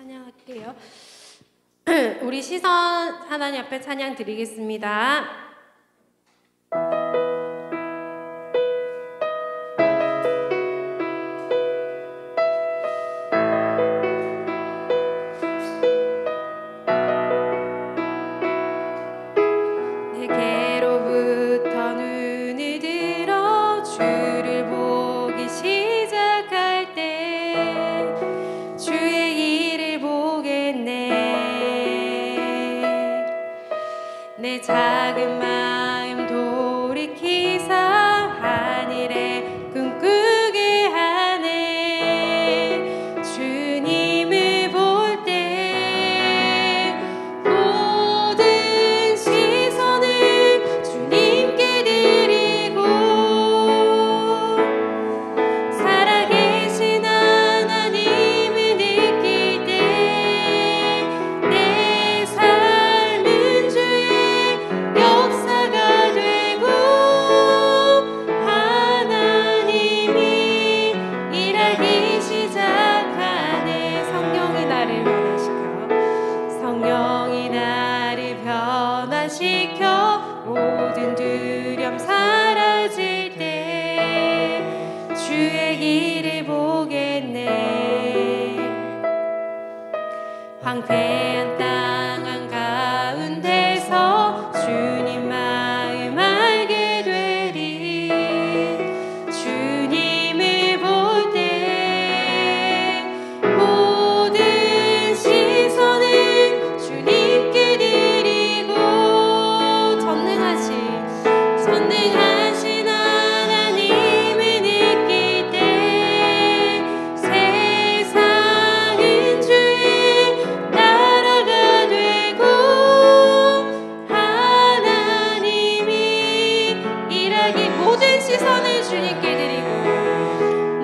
찬양할게요. 우리 시선 하나님 앞에 찬양 드리겠습니다. 내게로부터 눈을 들어 주를 보기 시작할 때 주의 일을 보겠네. 내 작은 마음 돌이키사 하늘에 꿈꾸게 하네. 주님을 볼 때 모든 시선을 주님께 드리고 살아계신 하나님을 느낄 때 내 삶은 주의 역사가 되고 하나님이 일하기 시작하네. 성령이 나를 변화시켜, 성령이 나를 변화시켜 모든 두려움 사라질 때 주의 길을 보겠네. 황폐한 땅 한가운데서 주님 마음 알게 되리. 주님을 볼 때 모든 시선을 주님께 드리고 전능하신 하나님을 느낄 때 세상은 주의 나라가 되고 하나님이 일하기 모든 시선을 주님께 드리고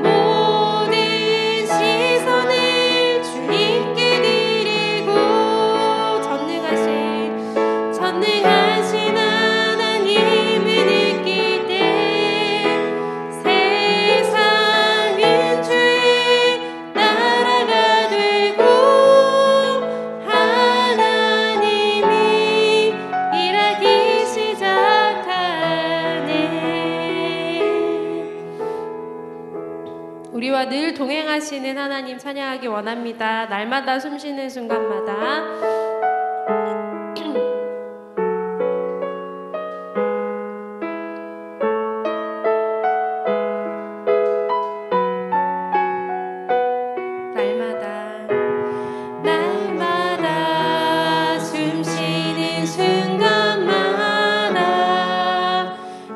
모든 시선을 주님께 드리고 전능하신 하나님을 느낄 때 세상은 주의 나라가 되고 하나님이 일하기 시작하네. 우리와 늘 동행하시는 하나님 찬양하기 원합니다. 날마다 숨쉬는 순간마다 날마다 숨쉬는 순간마다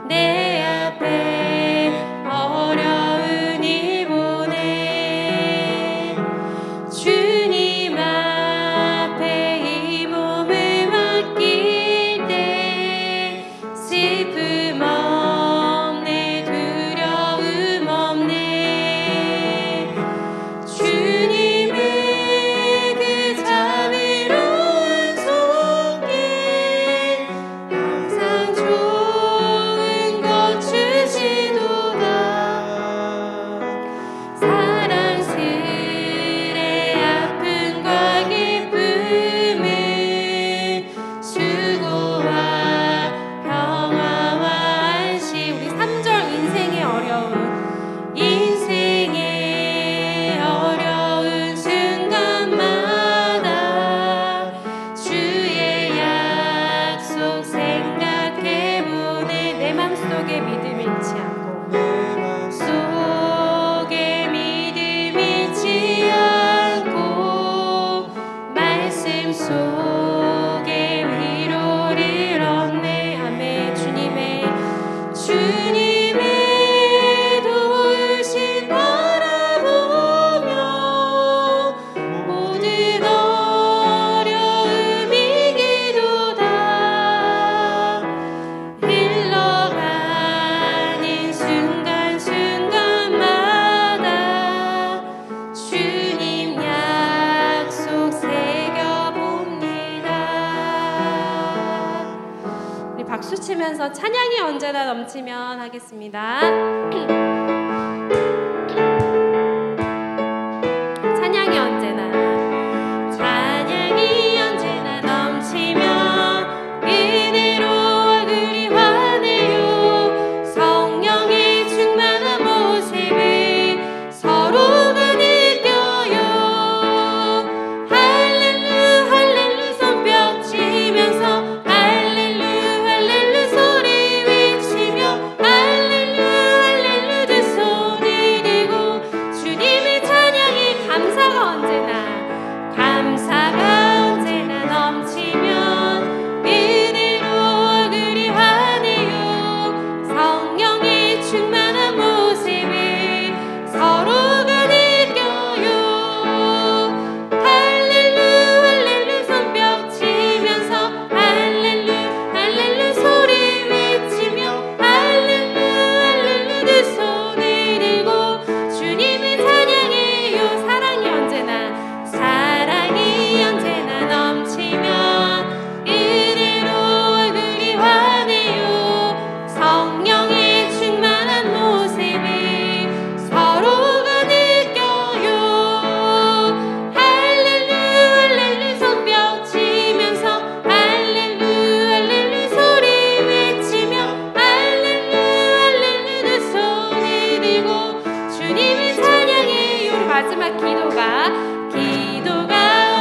내 앞에 어려운 일 보내. 주님 앞에 이 몸을 맡길 때 슬픔 없네, 두려움 없네. 주님을 그 자비로운 손길 항상 좋은 것 주시도다. 사랑스레 아픔과 기쁨을 수고와 평화와 안식. 우리 3절 인생의 어려운 순간마다 주의 약속 생각해보네. 내 맘속에 믿음 잃지 않고 말씀 속에 위로를 얻네. 아멘. 주님의 도우심 바라보며 모든 어려움 이기도다. 흘러가는 순간순간마다 주님 약속 새겨봅니다. 우리 박수 치면서 찬양이 언제나 넘치면 하겠습니다. 찬양이 언제나 마지막 기도가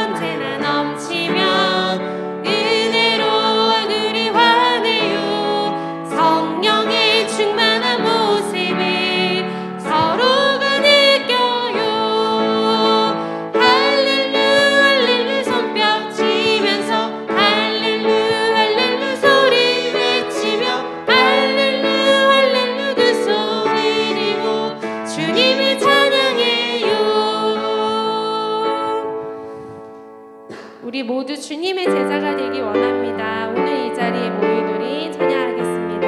언제나 넘치면 은혜로 얼굴이 환해요. 성령의 충만한 모습을 서로가 느껴요. 할렐루 할렐루 손뼉 치면서 할렐루 할렐루 소리 외치며 할렐루 할렐루 두 손을 들고 주님을 찬양해요. 우리 모두 주님의 제자가 되기 원합니다. 오늘 이 자리에 모인 우리 찬양하겠습니다.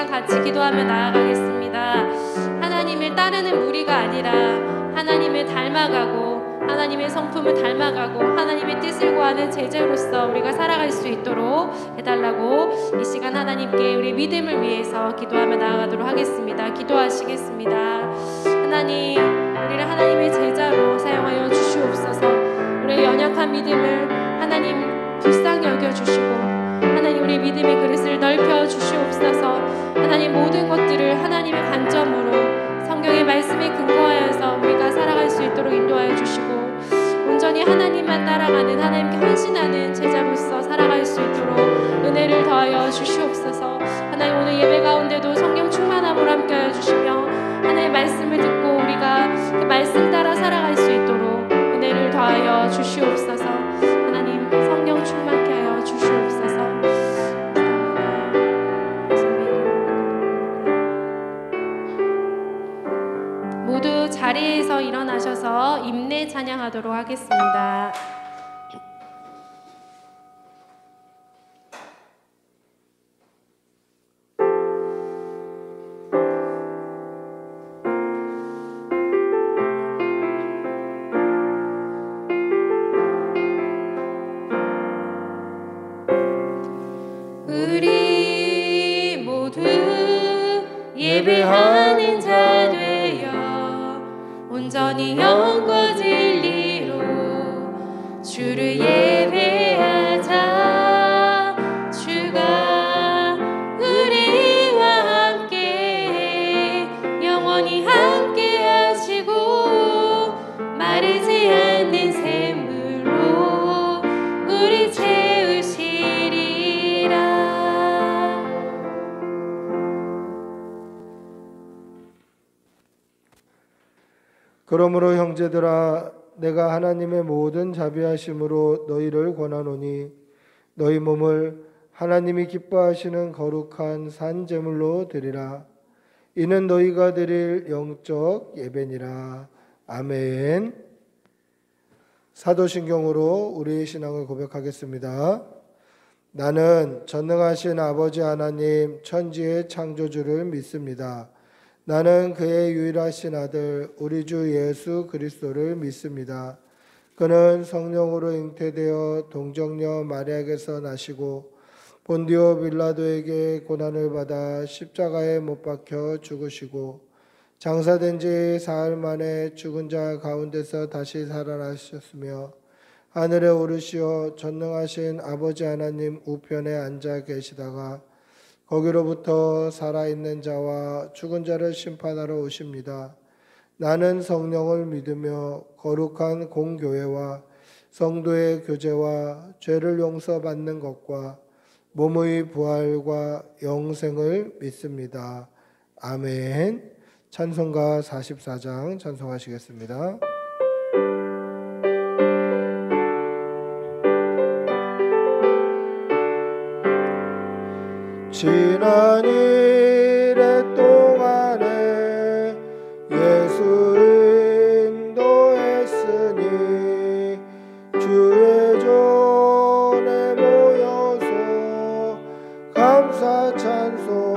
같이 기도하며 나아가겠습니다. 하나님을 따르는 무리가 아니라 하나님을 닮아가고 하나님의 성품을 닮아가고 하나님의 뜻을 구하는 제자로서 우리가 살아갈 수 있도록 해달라고 이 시간 하나님께 우리 믿음을 위해서 기도하며 나아가도록 하겠습니다. 기도하시겠습니다. 하나님, 우리를 하나님의 제자로 사용하여 주시옵소서. 우리의 연약한 믿음을 하나님 불쌍히 여겨주시고 하나님 우리 믿음의 그릇을 넓혀 주시옵소서. 하나님 모든 것들을 하나님의 관점으로 성경의 말씀에 근거하여서 우리가 살아갈 수 있도록 인도하여 주시고 온전히 하나님만 따라가는 하나님께 헌신하는 제자로서 살아갈 수 있도록 은혜를 더하여 주시옵소서. 하나님 오늘 예배 가운데도 성령 충만함으로 함께하여 주시며 하나님의 말씀을 듣고 우리가 그 말씀 따라 살아갈 수 있도록 은혜를 더하여 주시옵소서. 하나님 성령 충만케 하여 주시옵소서. 모두 자리에서 일어나셔서 임내 찬양하도록 하겠습니다. 우리 모두 예배하는 자 되어 온전히 영과 진리로 주를 예배하자. 주가 우리와 함께 영원히 함께 하시고 마르지 않는 샘물로 우리 채우시리라. 그러므로 형제들아, 내가 하나님의 모든 자비하심으로 너희를 권하노니 너희 몸을 하나님이 기뻐하시는 거룩한 산 제물로 드리라. 이는 너희가 드릴 영적 예배니라. 아멘. 사도신경으로 우리의 신앙을 고백하겠습니다. 나는 전능하신 아버지 하나님 천지의 창조주를 믿습니다. 나는 그의 유일하신 아들 우리 주 예수 그리스도를 믿습니다. 그는 성령으로 잉태되어 동정녀 마리아에게서 나시고 본디오 빌라도에게 고난을 받아 십자가에 못 박혀 죽으시고 장사된 지 사흘 만에 죽은 자 가운데서 다시 살아나셨으며 하늘에 오르시어 전능하신 아버지 하나님 우편에 앉아 계시다가 거기로부터 살아있는 자와 죽은 자를 심판하러 오십니다. 나는 성령을 믿으며 거룩한 공교회와 성도의 교제와 죄를 용서받는 것과 몸의 부활과 영생을 믿습니다. 아멘. 찬송가 44장 찬송하시겠습니다. 지난 일의 동안에 예수 인도했으니 주의 전에 모여서 감사 찬송합니다.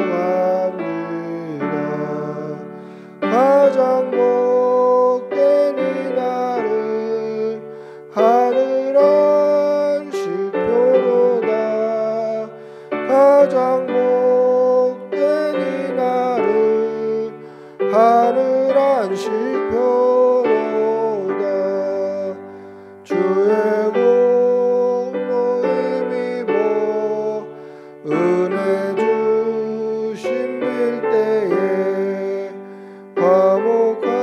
가장 복된 이날은 하늘 안식표로다. 가장 복된 이날은 하늘 안식표로다. 주의 공로 힘입어 은혜 주신 빌때에 화목하게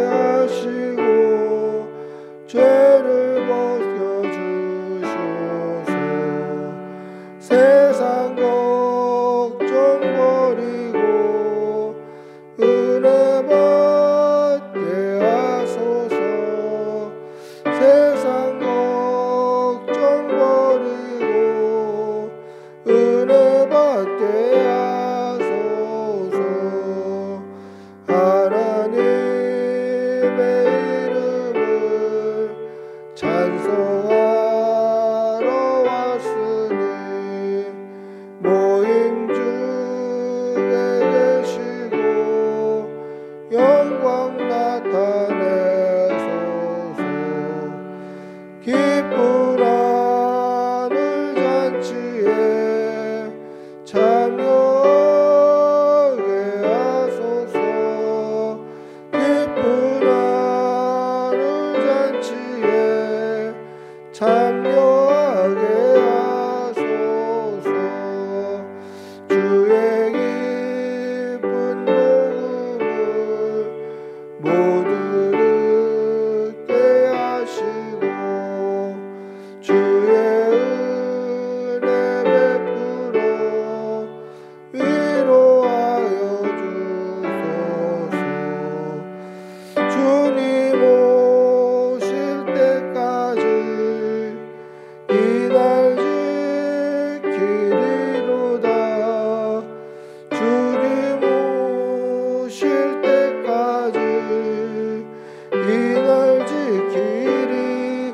하시고 죄를 벗겨주소서. 세상 걱정 버리고 은혜 받게 하소서. 세상 걱정 버리고 은혜 받게 하소서. 하나님의 이름을 찬송하러 왔으니 모임 중에 계시고 영광 나타내소서. 기쁜 하늘 잔치에 참여하게 하소서. 기쁜 하늘 잔치에 참여하게 하소서. 주의 기쁜 복음을 모두 듣게 하시고 주의 은혜 베풀어 위로하여 주소서. 주님 오실 때까지 이 날 지키리로다. 주님 오실 때까지 이 날 지키리로다.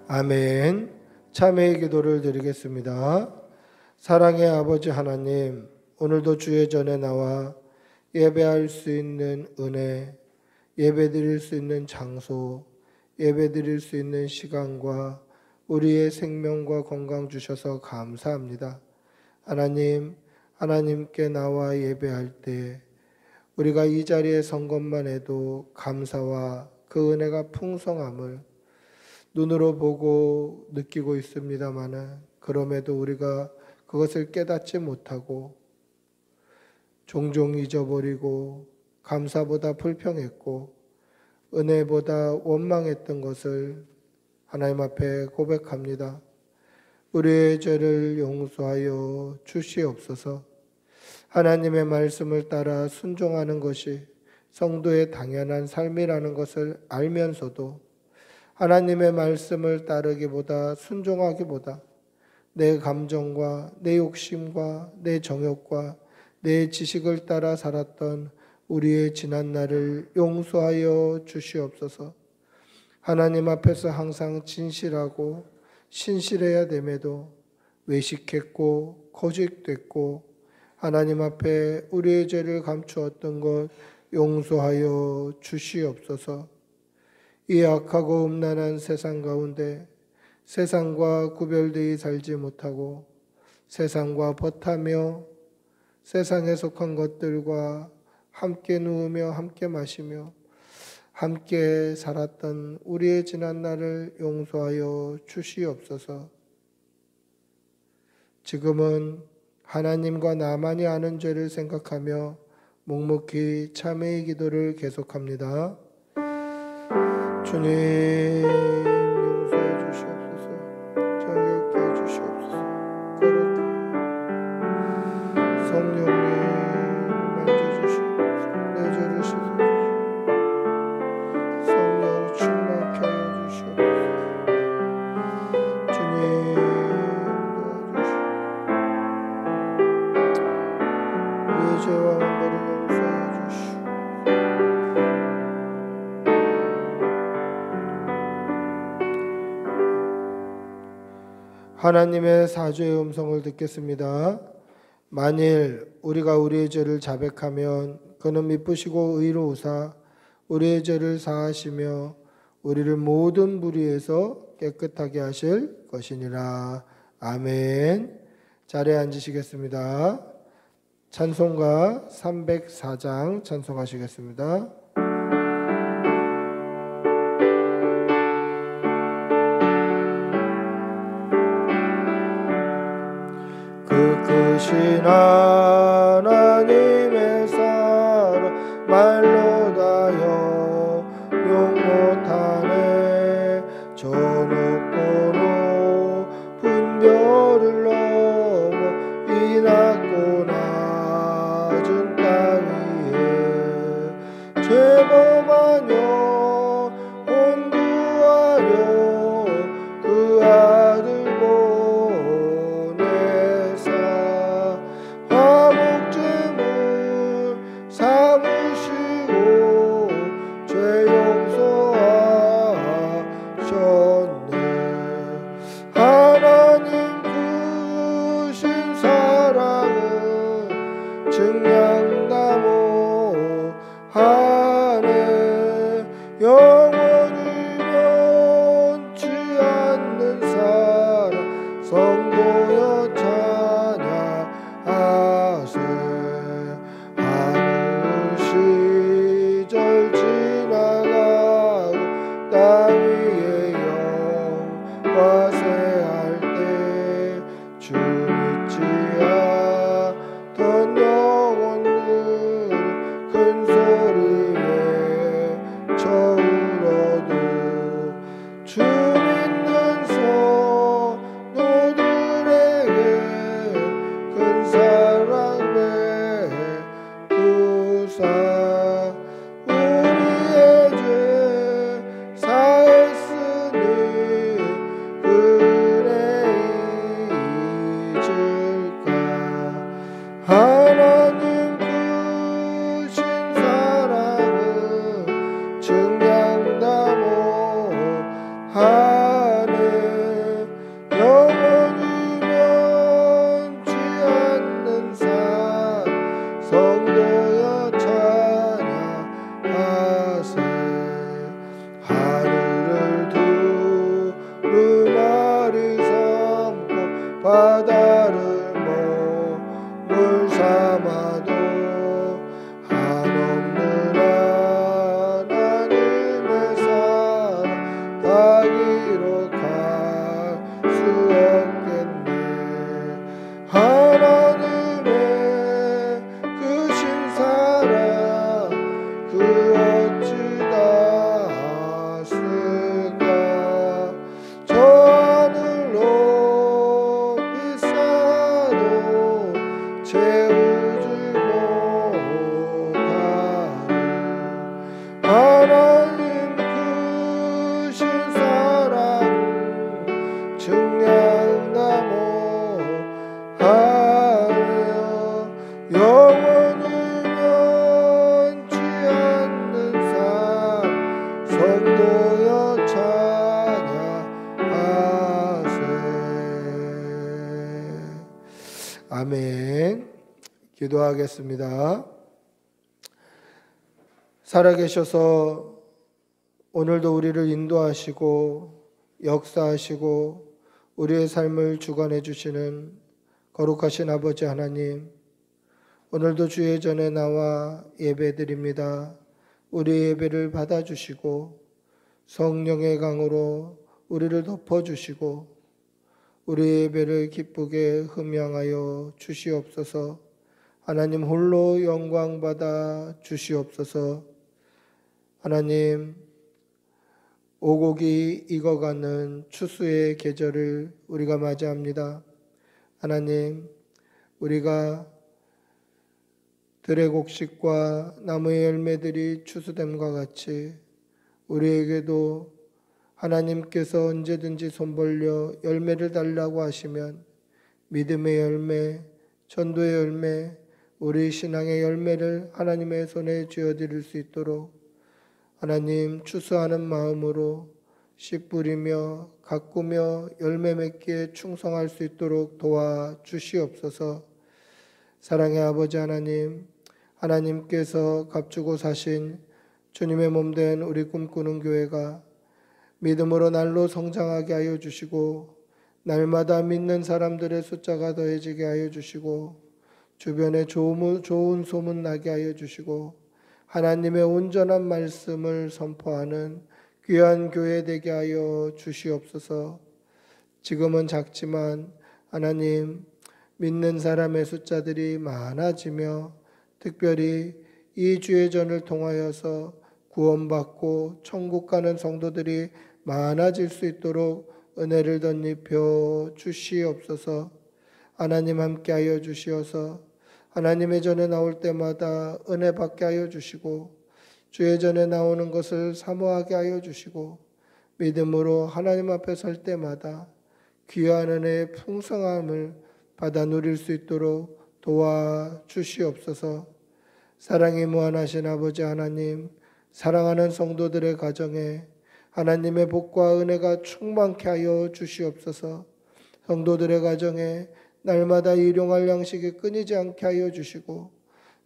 아멘. 아멘. 참회의 기도를 드리겠습니다. 사랑의 아버지 하나님, 오늘도 주의 전에 나와 예배할 수 있는 은혜, 예배드릴 수 있는 장소, 예배드릴 수 있는 시간과 우리의 생명과 건강 주셔서 감사합니다. 하나님, 하나님께 나와 예배할 때 우리가 이 자리에 선 것만 해도 감사와 그 은혜가 풍성함을 눈으로 보고 느끼고 있습니다마는 그럼에도 우리가 그것을 깨닫지 못하고 종종 잊어버리고 감사보다 불평했고 은혜보다 원망했던 것을 하나님 앞에 고백합니다. 우리의 죄를 용서하여 주시옵소서. 하나님의 말씀을 따라 순종하는 것이 성도의 당연한 삶이라는 것을 알면서도 하나님의 말씀을 따르기보다 순종하기보다 내 감정과 내 욕심과 내 정욕과 내 지식을 따라 살았던 우리의 지난 날을 용서하여 주시옵소서. 하나님 앞에서 항상 진실하고 신실해야 됨에도 외식했고 거짓됐고 하나님 앞에 우리의 죄를 감추었던 것 용서하여 주시옵소서. 이 악하고 음란한 세상 가운데 세상과 구별되이 살지 못하고 세상과 벗하며 세상에 속한 것들과 함께 누우며 함께 마시며 함께 살았던 우리의 지난 날을 용서하여 주시옵소서. 지금은 하나님과 나만이 아는 죄를 생각하며 묵묵히 참회의 기도를 계속합니다. 주님 용서해 주시옵소서. 정결케 해 주시옵소서. 거룩 성령님 만져주시옵소서. 내 죄를 씻어주시옵소서. 성령 충만케 하여 주시옵소서. 주님 도와주시옵소서. 우리의 죄와 원죄를 용서해 주시옵소서. 하나님의 사죄의 음성을 듣겠습니다. 만일 우리가 우리의 죄를 자백하면 그는 미쁘시고 의로우사 우리의 죄를 사하시며 우리를 모든 불의에서 깨끗하게 하실 것이니라. 아멘. 자리에 앉으시겠습니다. 찬송가 304장 찬송하시겠습니다. 크신 하나님의 사랑 말로 다여 용 못하네. 저 높고 높은 별을 넘어 이 낮고 낮은 땅 위에 죄범하여 온구하려 그 아들 증량나무 하네. 영원히 변치 않는 사랑 성도여 찬양하세. 하늘 시절 지나가고 땅 위에 영화 세할 때 주 믿지 않던 영혼들 큰 소리에 쳐 울어도 주 믿는 성도들에게 큰 사랑 베푸사 우리의 죄 성도여 찬양하세. 아멘. 기도하겠습니다. 살아계셔서 오늘도 우리를 인도하시고 역사하시고 우리의 삶을 주관해 주시는 거룩하신 아버지 하나님, 오늘도 주의 전에 나와 예배드립니다. 우리 예배를 받아주시고 성령의 강으로 우리를 덮어주시고 우리 예배를 기쁘게 흠양하여 주시옵소서. 하나님 홀로 영광받아 주시옵소서. 하나님, 오곡이 익어가는 추수의 계절을 우리가 맞이합니다. 하나님, 우리가 들의 곡식과 나무의 열매들이 추수됨과 같이 우리에게도 하나님께서 언제든지 손 벌려 열매를 달라고 하시면 믿음의 열매, 전도의 열매, 우리 신앙의 열매를 하나님의 손에 쥐어드릴 수 있도록 하나님 추수하는 마음으로 씨 뿌리며 가꾸며 열매 맺기에 충성할 수 있도록 도와주시옵소서. 사랑의 아버지 하나님, 하나님께서 값주고 사신 주님의 몸된 우리 꿈꾸는 교회가 믿음으로 날로 성장하게 하여 주시고 날마다 믿는 사람들의 숫자가 더해지게 하여 주시고 주변에 좋은 소문 나게 하여 주시고 하나님의 온전한 말씀을 선포하는 귀한 교회 되게 하여 주시옵소서. 지금은 작지만 하나님, 믿는 사람의 숫자들이 많아지며 특별히 이 주의 전을 통하여서 구원받고 천국 가는 성도들이 많아질 수 있도록 은혜를 덧입혀 주시옵소서. 하나님 함께하여 주시어서 하나님의 전에 나올 때마다 은혜 받게 하여 주시고 주의 전에 나오는 것을 사모하게 하여 주시고 믿음으로 하나님 앞에 설 때마다 귀한 은혜의 풍성함을 받아 누릴 수 있도록 도와주시옵소서. 사랑이 무한하신 아버지 하나님, 사랑하는 성도들의 가정에 하나님의 복과 은혜가 충만케 하여 주시옵소서. 성도들의 가정에 날마다 일용할 양식이 끊이지 않게 하여 주시고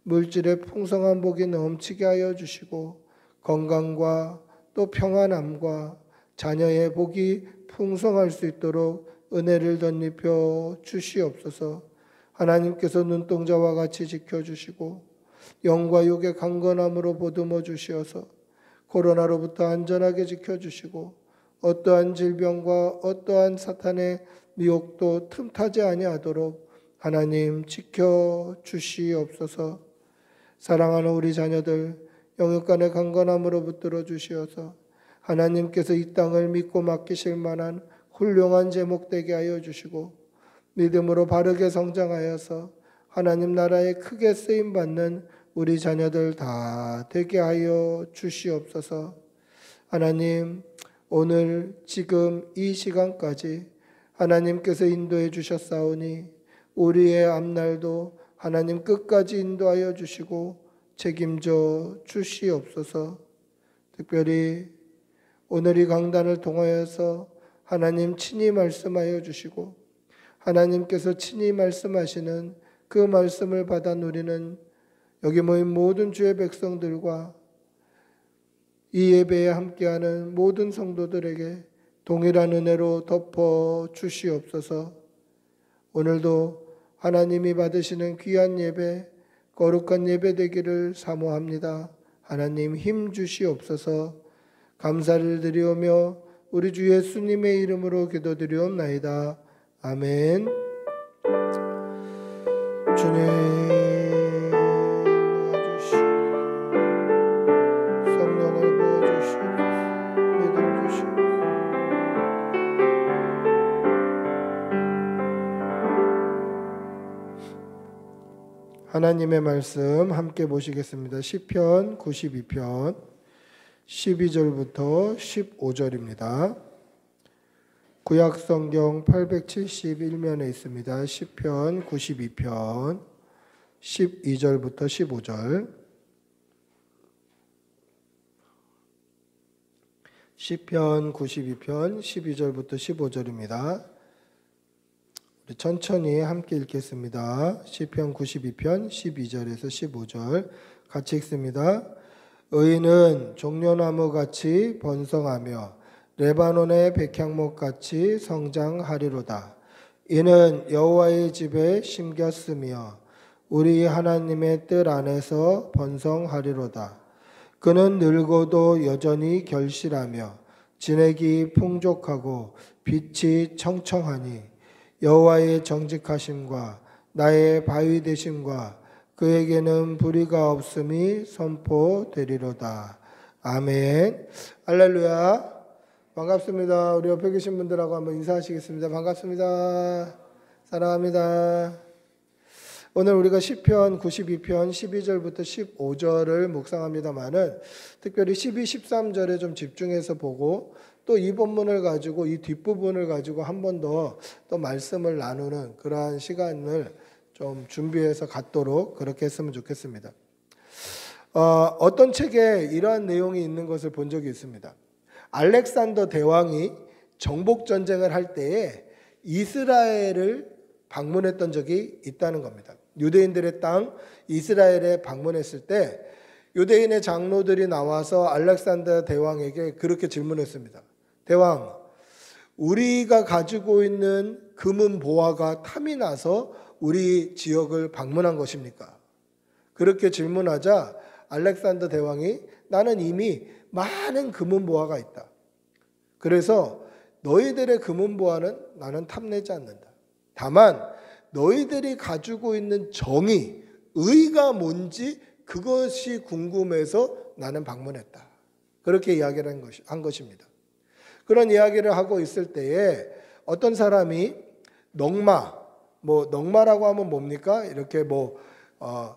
물질의 풍성한 복이 넘치게 하여 주시고 건강과 또 평안함과 자녀의 복이 풍성할 수 있도록 은혜를 덧입혀 주시옵소서. 하나님께서 눈동자와 같이 지켜주시고 영과 육의 강건함으로 보듬어 주시어서 코로나로부터 안전하게 지켜주시고 어떠한 질병과 어떠한 사탄의 미혹도 틈타지 아니하도록 하나님 지켜주시옵소서. 사랑하는 우리 자녀들 영육간의 강건함으로 붙들어 주시어서 하나님께서 이 땅을 믿고 맡기실 만한 훌륭한 제목 되게 하여 주시고 믿음으로 바르게 성장하여서 하나님 나라에 크게 쓰임받는 우리 자녀들 다 되게 하여 주시옵소서. 하나님, 오늘 지금 이 시간까지 하나님께서 인도해 주셨사오니 우리의 앞날도 하나님 끝까지 인도하여 주시고 책임져 주시옵소서. 특별히 오늘 이 강단을 통하여서 하나님 친히 말씀하여 주시고 하나님께서 친히 말씀하시는 그 말씀을 받아 누리는 여기 모인 모든 주의 백성들과 이 예배에 함께하는 모든 성도들에게 동일한 은혜로 덮어 주시옵소서. 오늘도 하나님이 받으시는 귀한 예배, 거룩한 예배 되기를 사모합니다. 하나님 힘 주시옵소서. 감사를 드리오며 우리 주 예수님의 이름으로 기도드리옵나이다. 아멘. 주님 도와주시오. 성령을 부어주시오. 믿음 주시오. 하나님의 말씀 함께 보시겠습니다. 시편 92편 12절부터 15절입니다. 구약성경 871면에 있습니다. 시편 92편 12절부터 15절. 시편 92편 12절부터 15절입니다. 우리 천천히 함께 읽겠습니다. 시편 92편 12절에서 15절 같이 읽습니다. 의인은 종려나무같이 번성하며 레바논의 백향목같이 성장하리로다. 이는 여호와의 집에 심겼으며 우리 하나님의 뜰 안에서 번성하리로다. 그는 늙어도 여전히 결실하며 진액이 풍족하고 빛이 청청하니 여호와의 정직하심과 나의 바위 되심과 그에게는 불의가 없음이 선포되리로다. 아멘. 할렐루야. 반갑습니다. 우리 옆에 계신 분들하고 한번 인사하시겠습니다. 반갑습니다. 사랑합니다. 오늘 우리가 시편 92편 12절부터 15절을 묵상합니다만은 특별히 12, 13절에 좀 집중해서 보고 또 이 본문을 가지고 이 뒷부분을 가지고 한 번 더 또 말씀을 나누는 그러한 시간을 좀 준비해서 갖도록 그렇게 했으면 좋겠습니다. 어떤 책에 이러한 내용이 있는 것을 본 적이 있습니다. 알렉산더 대왕이 정복 전쟁을 할 때에 이스라엘을 방문했던 적이 있다는 겁니다. 유대인들의 땅 이스라엘에 방문했을 때 유대인의 장로들이 나와서 알렉산더 대왕에게 그렇게 질문했습니다. 대왕, 우리가 가지고 있는 금은 보화가 탐이 나서 우리 지역을 방문한 것입니까? 그렇게 질문하자 알렉산더 대왕이 나는 이미 많은 금은 보화가 있다. 그래서 너희들의 금은 보화는 나는 탐내지 않는다. 다만 너희들이 가지고 있는 정의, 의가 뭔지 그것이 궁금해서 나는 방문했다. 그렇게 이야기를 한 것입니다. 그런 이야기를 하고 있을 때에 어떤 사람이 넉마라고 하면 뭡니까? 이렇게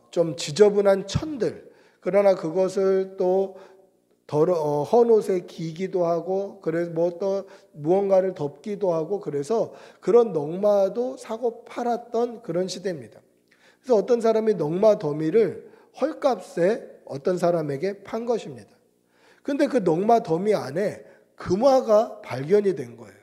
좀 지저분한 천들, 그러나 그것을 또 헌옷에 기기도 하고, 그래서 또 무언가를 덮기도 하고, 그래서 그런 넉마도 사고 팔았던 그런 시대입니다. 그래서 어떤 사람이 넉마 더미를 헐값에 어떤 사람에게 판 것입니다. 근데 그 넉마 더미 안에 금화가 발견이 된 거예요.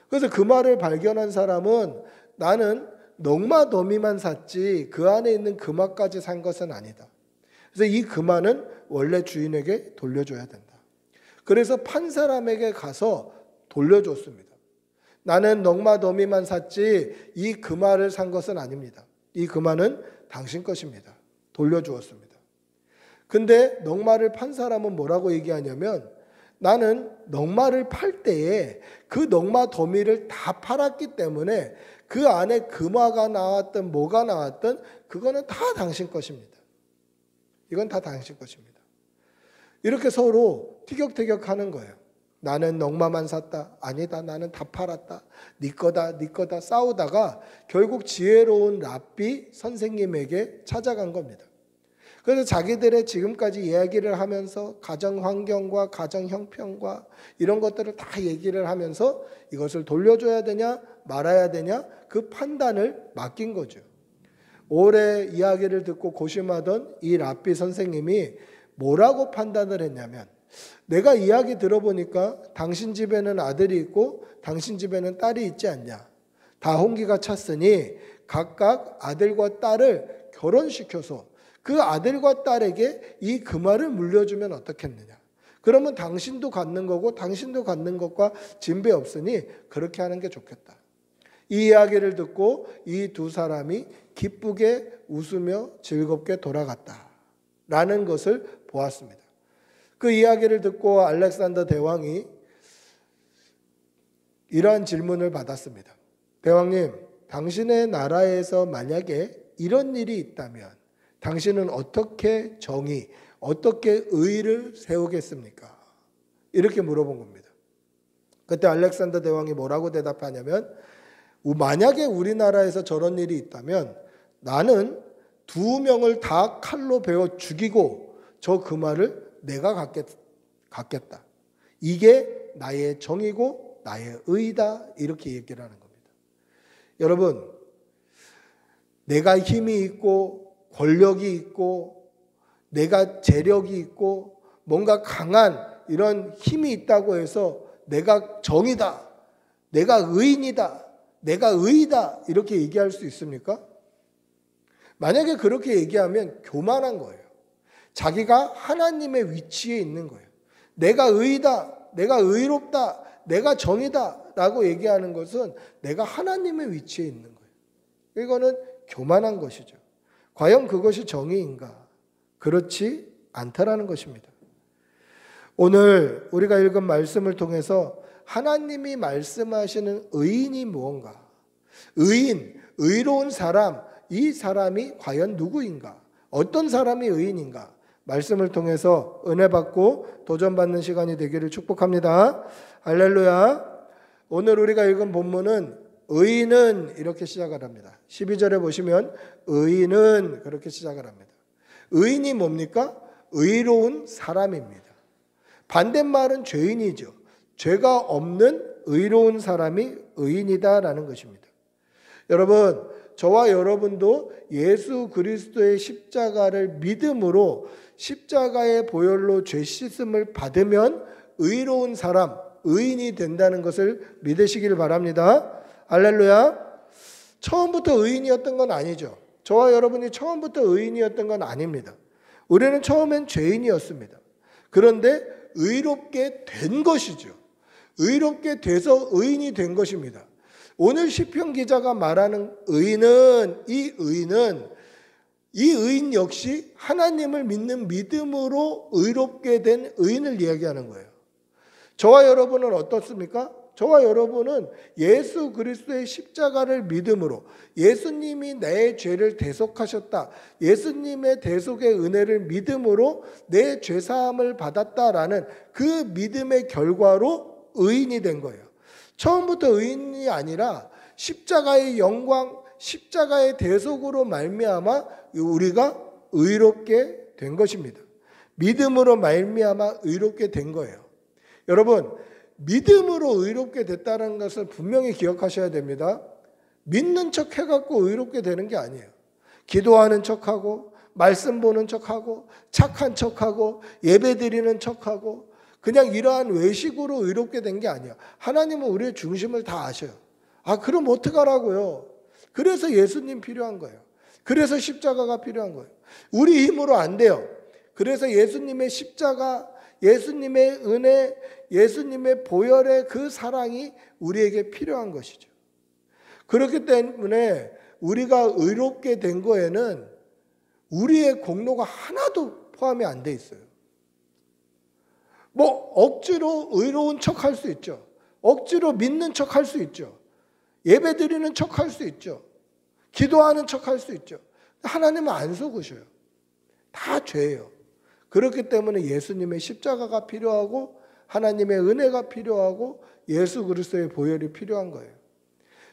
그래서 금화를 발견한 사람은 나는 넉마 더미만 샀지 그 안에 있는 금화까지 산 것은 아니다. 그래서 이 금화는 원래 주인에게 돌려줘야 된다. 그래서 판 사람에게 가서 돌려줬습니다. 나는 넉마 더미만 샀지 이 금화를 산 것은 아닙니다. 이 금화는 당신 것입니다. 돌려주었습니다. 근데 넉마를 판 사람은 뭐라고 얘기하냐면 나는 넉마를 팔 때에 그 넉마 더미를 다 팔았기 때문에 그 안에 금화가 나왔든 뭐가 나왔든 그거는 다 당신 것입니다. 이건 다 당신 것입니다. 이렇게 서로 티격태격하는 거예요. 나는 넉마만 샀다. 아니다. 나는 다 팔았다. 네 거다 싸우다가 결국 지혜로운 랍비 선생님에게 찾아간 겁니다. 그래서 자기들의 지금까지 이야기를 하면서 가정 환경과 가정 형편과 이런 것들을 다 얘기를 하면서 이것을 돌려줘야 되냐 말아야 되냐 그 판단을 맡긴 거죠. 오래 이야기를 듣고 고심하던 이 랍비 선생님이 뭐라고 판단을 했냐면 내가 이야기 들어보니까 당신 집에는 아들이 있고 당신 집에는 딸이 있지 않냐. 다 홍기가 찼으니 각각 아들과 딸을 결혼시켜서 그 아들과 딸에게 이 금화를 물려주면 어떻겠느냐. 그러면 당신도 갖는 거고 당신도 갖는 것과 진배 없으니 그렇게 하는 게 좋겠다. 이 이야기를 듣고 이 두 사람이 기쁘게 웃으며 즐겁게 돌아갔다라는 것을 보았습니다. 그 이야기를 듣고 알렉산더 대왕이 이러한 질문을 받았습니다. 대왕님, 당신의 나라에서 만약에 이런 일이 있다면 당신은 어떻게 정의, 어떻게 의를 세우겠습니까? 이렇게 물어본 겁니다. 그때 알렉산더 대왕이 뭐라고 대답하냐면 만약에 우리나라에서 저런 일이 있다면 나는 2명을 다 칼로 베어 죽이고 저 금화를 내가 갖겠다. 이게 나의 정의고 나의 의다. 이렇게 얘기를 하는 겁니다. 여러분, 내가 힘이 있고 권력이 있고 내가 재력이 있고 뭔가 강한 이런 힘이 있다고 해서 내가 정이다, 내가 의인이다, 내가 의이다 이렇게 얘기할 수 있습니까? 만약에 그렇게 얘기하면 교만한 거예요. 자기가 하나님의 위치에 있는 거예요. 내가 의이다, 내가 의롭다, 내가 정이다 라고 얘기하는 것은 내가 하나님의 위치에 있는 거예요. 이거는 교만한 것이죠. 과연 그것이 정의인가? 그렇지 않다라는 것입니다. 오늘 우리가 읽은 말씀을 통해서 하나님이 말씀하시는 의인이 무언가? 의인, 의로운 사람, 이 사람이 과연 누구인가? 어떤 사람이 의인인가? 말씀을 통해서 은혜 받고 도전받는 시간이 되기를 축복합니다. 할렐루야. 오늘 우리가 읽은 본문은 의인은 이렇게 시작을 합니다. 12절에 보시면 의인은 그렇게 시작을 합니다. 의인이 뭡니까? 의로운 사람입니다. 반대말은 죄인이죠. 죄가 없는 의로운 사람이 의인이다라는 것입니다. 여러분, 저와 여러분도 예수 그리스도의 십자가를 믿음으로 십자가의 보혈로 죄 씻음을 받으면 의로운 사람, 의인이 된다는 것을 믿으시길 바랍니다. 할렐루야. 처음부터 의인이었던 건 아니죠. 저와 여러분이 처음부터 의인이었던 건 아닙니다. 우리는 처음엔 죄인이었습니다. 그런데 의롭게 된 것이죠. 의롭게 돼서 의인이 된 것입니다. 오늘 시편 기자가 말하는 의인은 이 의인 역시 하나님을 믿는 믿음으로 의롭게 된 의인을 이야기하는 거예요. 저와 여러분은 어떻습니까? 저와 여러분은 예수 그리스도의 십자가를 믿음으로 예수님이 내 죄를 대속하셨다. 예수님의 대속의 은혜를 믿음으로 내 죄사함을 받았다라는 그 믿음의 결과로 의인이 된 거예요. 처음부터 의인이 아니라 십자가의 영광, 십자가의 대속으로 말미암아 우리가 의롭게 된 것입니다. 믿음으로 말미암아 의롭게 된 거예요. 여러분, 믿음으로 의롭게 됐다는 것을 분명히 기억하셔야 됩니다. 믿는 척 해갖고 의롭게 되는 게 아니에요. 기도하는 척하고 말씀 보는 척하고 착한 척하고 예배드리는 척하고 그냥 이러한 외식으로 의롭게 된 게 아니에요. 하나님은 우리의 중심을 다 아셔요. 아, 그럼 어떡하라고요? 그래서 예수님 필요한 거예요. 그래서 십자가가 필요한 거예요. 우리 힘으로 안 돼요. 그래서 예수님의 십자가, 예수님의 은혜, 예수님의 보혈의 그 사랑이 우리에게 필요한 것이죠. 그렇기 때문에 우리가 의롭게 된 거에는 우리의 공로가 하나도 포함이 안 돼 있어요. 뭐 억지로 의로운 척 할 수 있죠. 억지로 믿는 척 할 수 있죠. 예배 드리는 척 할 수 있죠. 기도하는 척 할 수 있죠. 하나님은 안 속으셔요. 다 죄예요. 그렇기 때문에 예수님의 십자가가 필요하고 하나님의 은혜가 필요하고 예수 그리스도의 보혈이 필요한 거예요.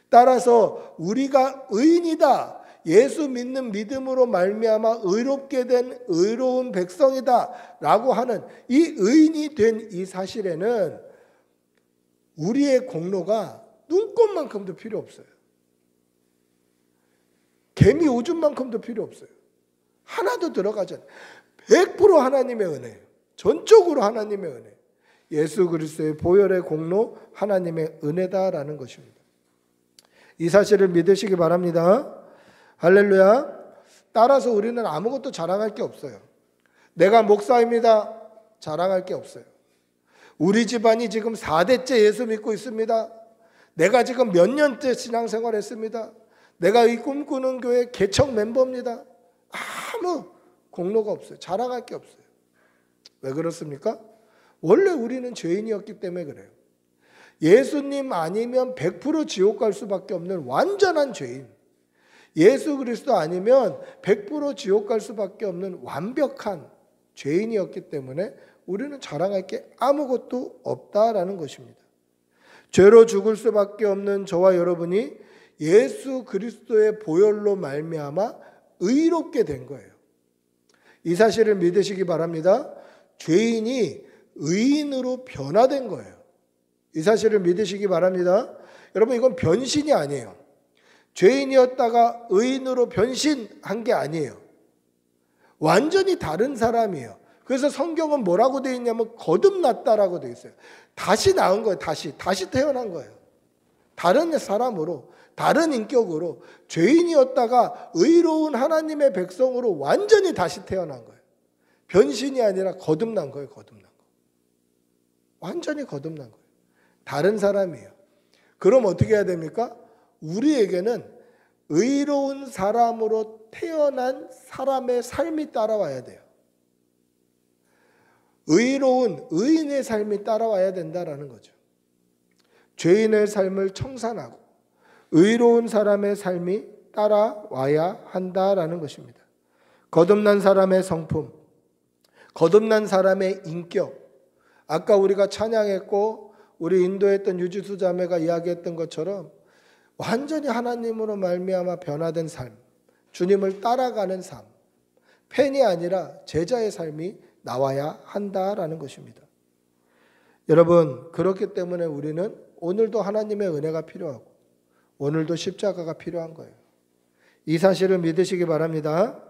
따라서 우리가 의인이다. 예수 믿는 믿음으로 말미암아 의롭게 된 의로운 백성이다 라고 하는 이 의인이 된 이 사실에는 우리의 공로가 눈꽃만큼도 필요 없어요. 개미 오줌만큼도 필요 없어요. 하나도 들어가지 않아요. 100% 하나님의 은혜예요. 전적으로 하나님의 은혜. 예수 그리스도의 보혈의 공로 하나님의 은혜다라는 것입니다. 이 사실을 믿으시기 바랍니다. 할렐루야. 따라서 우리는 아무것도 자랑할 게 없어요. 내가 목사입니다. 자랑할 게 없어요. 우리 집안이 지금 4대째 예수 믿고 있습니다. 내가 지금 몇 년째 신앙생활 했습니다. 내가 이 꿈꾸는 교회 개척 멤버입니다. 아무 공로가 없어요. 자랑할 게 없어요. 왜 그렇습니까? 원래 우리는 죄인이었기 때문에 그래요. 예수님 아니면 100% 지옥 갈 수밖에 없는 완전한 죄인. 예수 그리스도 아니면 100% 지옥 갈 수밖에 없는 완벽한 죄인이었기 때문에 우리는 자랑할 게 아무것도 없다라는 것입니다. 죄로 죽을 수밖에 없는 저와 여러분이 예수 그리스도의 보혈로 말미암아 의롭게 된 거예요. 이 사실을 믿으시기 바랍니다. 죄인이 의인으로 변화된 거예요. 이 사실을 믿으시기 바랍니다. 여러분, 이건 변신이 아니에요. 죄인이었다가 의인으로 변신한 게 아니에요. 완전히 다른 사람이에요. 그래서 성경은 뭐라고 되어 있냐면 거듭났다라고 되어 있어요. 다시 낳은 거예요. 다시 태어난 거예요. 다른 사람으로, 다른 인격으로 죄인이었다가 의로운 하나님의 백성으로 완전히 다시 태어난 거예요. 변신이 아니라 거듭난 거예요. 거듭난 거. 완전히 거듭난 거예요. 다른 사람이에요. 그럼 어떻게 해야 됩니까? 우리에게는 의로운 사람으로 태어난 사람의 삶이 따라와야 돼요. 의로운 의인의 삶이 따라와야 된다라는 거죠. 죄인의 삶을 청산하고 의로운 사람의 삶이 따라와야 한다라는 것입니다. 거듭난 사람의 성품, 거듭난 사람의 인격, 아까 우리가 찬양했고 우리 인도했던 유지수 자매가 이야기했던 것처럼 완전히 하나님으로 말미암아 변화된 삶, 주님을 따라가는 삶, 팬이 아니라 제자의 삶이 나와야 한다라는 것입니다. 여러분, 그렇기 때문에 우리는 오늘도 하나님의 은혜가 필요하고 오늘도 십자가가 필요한 거예요. 이 사실을 믿으시기 바랍니다.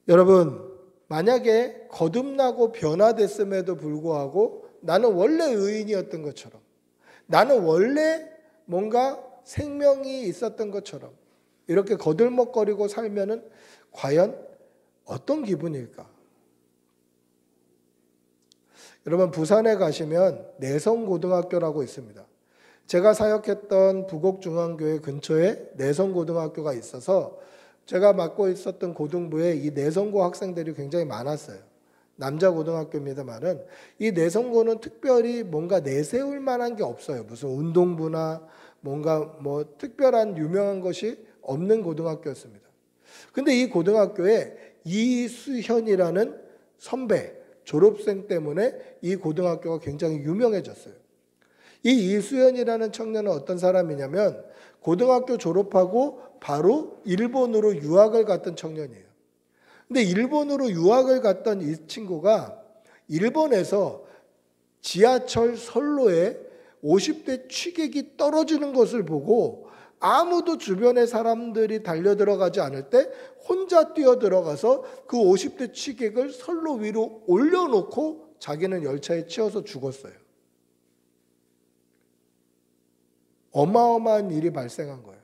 여러분, 만약에 거듭나고 변화됐음에도 불구하고 나는 원래 의인이었던 것처럼, 나는 원래 뭔가 생명이 있었던 것처럼 이렇게 거들먹거리고 살면은 과연 어떤 기분일까? 여러분, 부산에 가시면 내성고등학교라고 있습니다. 제가 사역했던 부곡중앙교회 근처에 내성고등학교가 있어서 제가 맡고 있었던 고등부에 이 내성고 학생들이 굉장히 많았어요. 남자 고등학교입니다만은 이 내성고는 특별히 뭔가 내세울 만한 게 없어요. 무슨 운동부나 뭔가 뭐 특별한 유명한 것이 없는 고등학교였습니다. 근데 이 고등학교에 이수현이라는 선배, 졸업생 때문에 이 고등학교가 굉장히 유명해졌어요. 이 이수현이라는 청년은 어떤 사람이냐면 고등학교 졸업하고 바로 일본으로 유학을 갔던 청년이에요. 근데 일본으로 유학을 갔던 이 친구가 일본에서 지하철 선로에 50대 취객이 떨어지는 것을 보고 아무도 주변의 사람들이 달려들어가지 않을 때 혼자 뛰어들어가서 그 50대 취객을 선로 위로 올려놓고 자기는 열차에 치여서 죽었어요. 어마어마한 일이 발생한 거예요.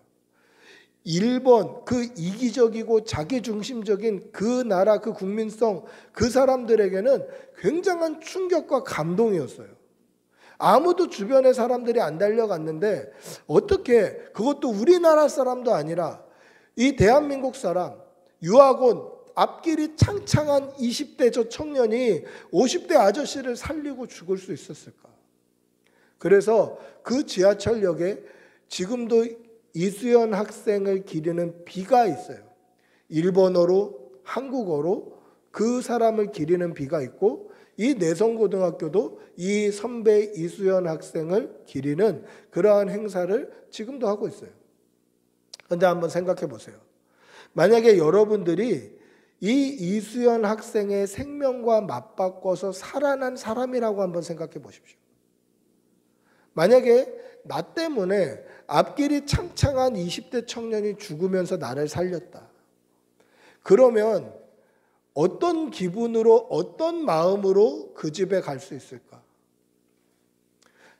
일본, 그 이기적이고 자기중심적인 그 나라, 그 국민성, 그 사람들에게는 굉장한 충격과 감동이었어요. 아무도 주변의 사람들이 안 달려갔는데 어떻게, 그것도 우리나라 사람도 아니라 이 대한민국 사람, 유학온, 앞길이 창창한 20대 저 청년이 50대 아저씨를 살리고 죽을 수 있었을까? 그래서 그 지하철역에 지금도 이수연 학생을 기리는 비가 있어요. 일본어로, 한국어로 그 사람을 기리는 비가 있고, 이 내성고등학교도 이 선배 이수연 학생을 기리는 그러한 행사를 지금도 하고 있어요. 그런데 한번 생각해 보세요. 만약에 여러분들이 이 이수연 학생의 생명과 맞바꿔서 살아난 사람이라고 한번 생각해 보십시오. 만약에 나 때문에 앞길이 창창한 20대 청년이 죽으면서 나를 살렸다. 그러면 어떤 기분으로, 어떤 마음으로 그 집에 갈 수 있을까?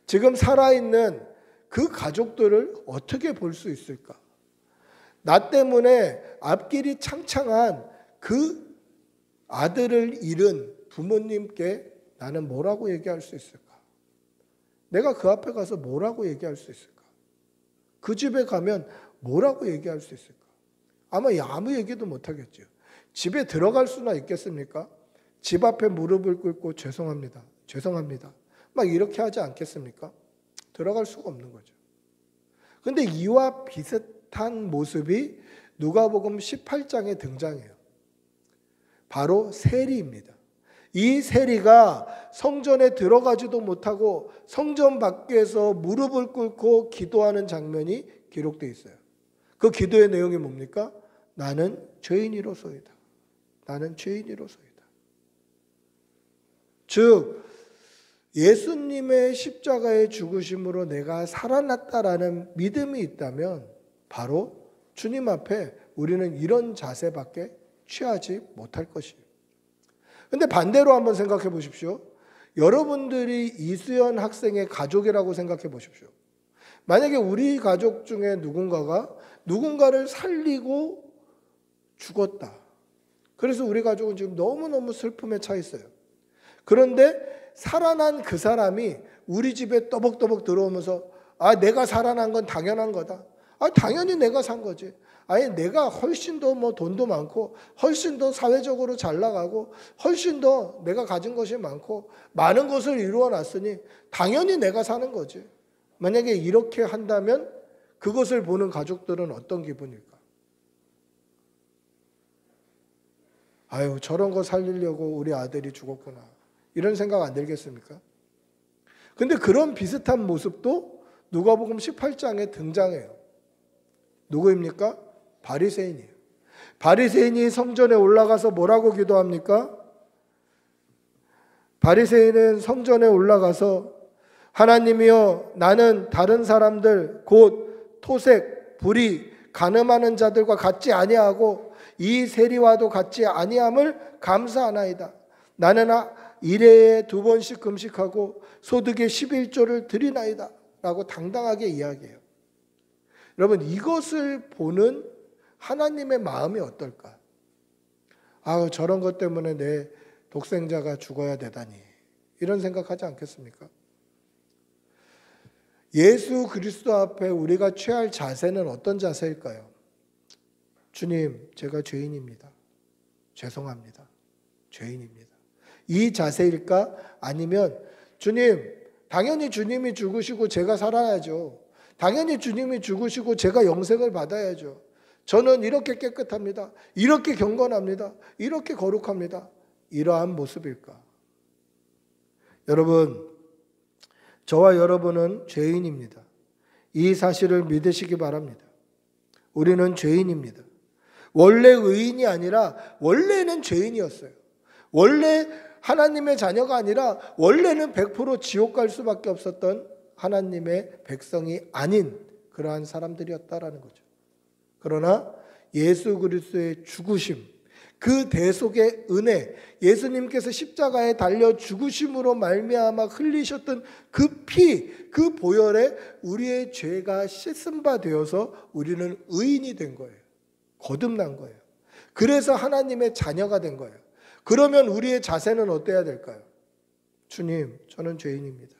지금 살아있는 그 가족들을 어떻게 볼 수 있을까? 나 때문에 앞길이 창창한 그 아들을 잃은 부모님께 나는 뭐라고 얘기할 수 있을까? 내가 그 앞에 가서 뭐라고 얘기할 수 있을까? 그 집에 가면 뭐라고 얘기할 수 있을까? 아마 아무 얘기도 못하겠죠. 집에 들어갈 수나 있겠습니까? 집 앞에 무릎을 꿇고 죄송합니다. 죄송합니다. 막 이렇게 하지 않겠습니까? 들어갈 수가 없는 거죠. 그런데 이와 비슷한 모습이 누가복음 18장에 등장해요. 바로 세리입니다. 이 세리가 성전에 들어가지도 못하고 성전 밖에서 무릎을 꿇고 기도하는 장면이 기록되어 있어요. 그 기도의 내용이 뭡니까? 나는 죄인이로소이다. 나는 죄인이로소이다. 즉 예수님의 십자가의 죽으심으로 내가 살아났다라는 믿음이 있다면 바로 주님 앞에 우리는 이런 자세밖에 취하지 못할 것이에요. 근데 반대로 한번 생각해 보십시오. 여러분들이 이수연 학생의 가족이라고 생각해 보십시오. 만약에 우리 가족 중에 누군가가 누군가를 살리고 죽었다. 그래서 우리 가족은 지금 너무너무 슬픔에 차 있어요. 그런데 살아난 그 사람이 우리 집에 떠벅떠벅 들어오면서 내가 살아난 건 당연한 거다. 당연히 내가 산 거지. 내가 훨씬 더 돈도 많고 훨씬 더 사회적으로 잘 나가고 훨씬 더 내가 가진 것이 많고 많은 것을 이루어 놨으니 당연히 내가 사는 거지. 만약에 이렇게 한다면 그것을 보는 가족들은 어떤 기분일까? 저런 거 살리려고 우리 아들이 죽었구나. 이런 생각 안 들겠습니까? 근데 그런 비슷한 모습도 누가복음 18장에 등장해요. 누구입니까? 바리새인이에요. 바리새인이 성전에 올라가서 뭐라고 기도합니까? 바리새인은 성전에 올라가서 하나님이여, 나는 다른 사람들 곧 토색, 불의, 간음하는 자들과 같지 아니하고 이 세리와도 같지 아니함을 감사하나이다. 나는 일해에 2번씩 금식하고 소득의 11조를 드리나이다 라고 당당하게 이야기해요. 여러분, 이것을 보는 하나님의 마음이 어떨까? 저런 것 때문에 내 독생자가 죽어야 되다니, 이런 생각하지 않겠습니까? 예수 그리스도 앞에 우리가 취할 자세는 어떤 자세일까요? 주님, 제가 죄인입니다. 죄송합니다. 죄인입니다. 이 자세일까? 아니면 주님, 당연히 주님이 죽으시고 제가 살아야죠. 당연히 주님이 죽으시고 제가 영생을 받아야죠. 저는 이렇게 깨끗합니다. 이렇게 경건합니다. 이렇게 거룩합니다. 이러한 모습일까? 여러분, 저와 여러분은 죄인입니다. 이 사실을 믿으시기 바랍니다. 우리는 죄인입니다. 원래 의인이 아니라 원래는 죄인이었어요. 원래 하나님의 자녀가 아니라 원래는 100% 지옥 갈 수밖에 없었던 하나님의 백성이 아닌 그러한 사람들이었다라는 거죠. 그러나 예수 그리스도의 죽으심, 그 대속의 은혜, 예수님께서 십자가에 달려 죽으심으로 말미암아 흘리셨던 그 피, 그 보혈에 우리의 죄가 씻은 바 되어서 우리는 의인이 된 거예요. 거듭난 거예요. 그래서 하나님의 자녀가 된 거예요. 그러면 우리의 자세는 어때야 될까요? 주님, 저는 죄인입니다.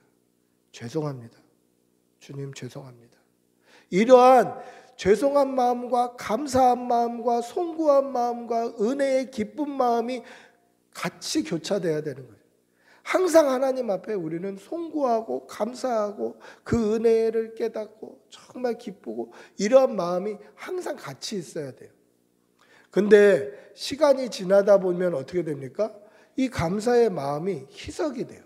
죄송합니다. 주님, 죄송합니다. 이러한 죄송한 마음과 감사한 마음과 송구한 마음과 은혜의 기쁜 마음이 같이 교차돼야 되는 거예요. 항상 하나님 앞에 우리는 송구하고 감사하고 그 은혜를 깨닫고 정말 기쁘고 이러한 마음이 항상 같이 있어야 돼요. 근데 시간이 지나다 보면 어떻게 됩니까? 이 감사의 마음이 희석이 돼요.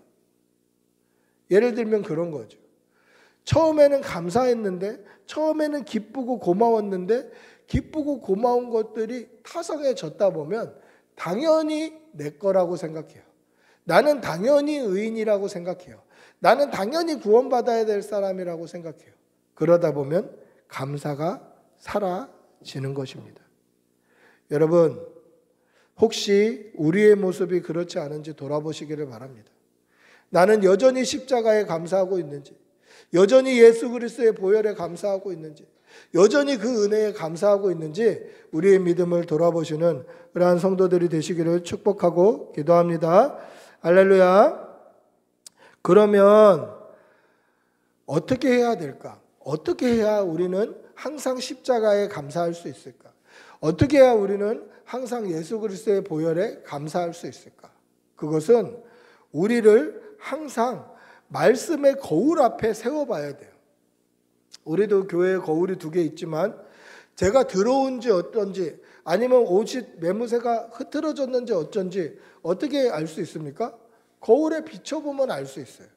예를 들면 그런 거죠. 처음에는 감사했는데, 처음에는 기쁘고 고마웠는데, 기쁘고 고마운 것들이 타성해졌다 보면 당연히 내 거라고 생각해요. 나는 당연히 의인이라고 생각해요. 나는 당연히 구원받아야 될 사람이라고 생각해요. 그러다 보면 감사가 사라지는 것입니다. 여러분, 혹시 우리의 모습이 그렇지 않은지 돌아보시기를 바랍니다. 나는 여전히 십자가에 감사하고 있는지, 여전히 예수 그리스도의 보혈에 감사하고 있는지, 여전히 그 은혜에 감사하고 있는지 우리의 믿음을 돌아보시는 그러한 성도들이 되시기를 축복하고 기도합니다. 할렐루야. 그러면 어떻게 해야 될까? 어떻게 해야 우리는 항상 십자가에 감사할 수 있을까? 어떻게 해야 우리는 항상 예수 그리스도의 보혈에 감사할 수 있을까? 그것은 우리를 항상 말씀의 거울 앞에 세워봐야 돼요. 우리도 교회에 거울이 2개 있지만 제가 들어온 지 어떤지 아니면 옷이 매무새가 흐트러졌는지 어쩐지 어떻게 알 수 있습니까? 거울에 비춰보면 알 수 있어요.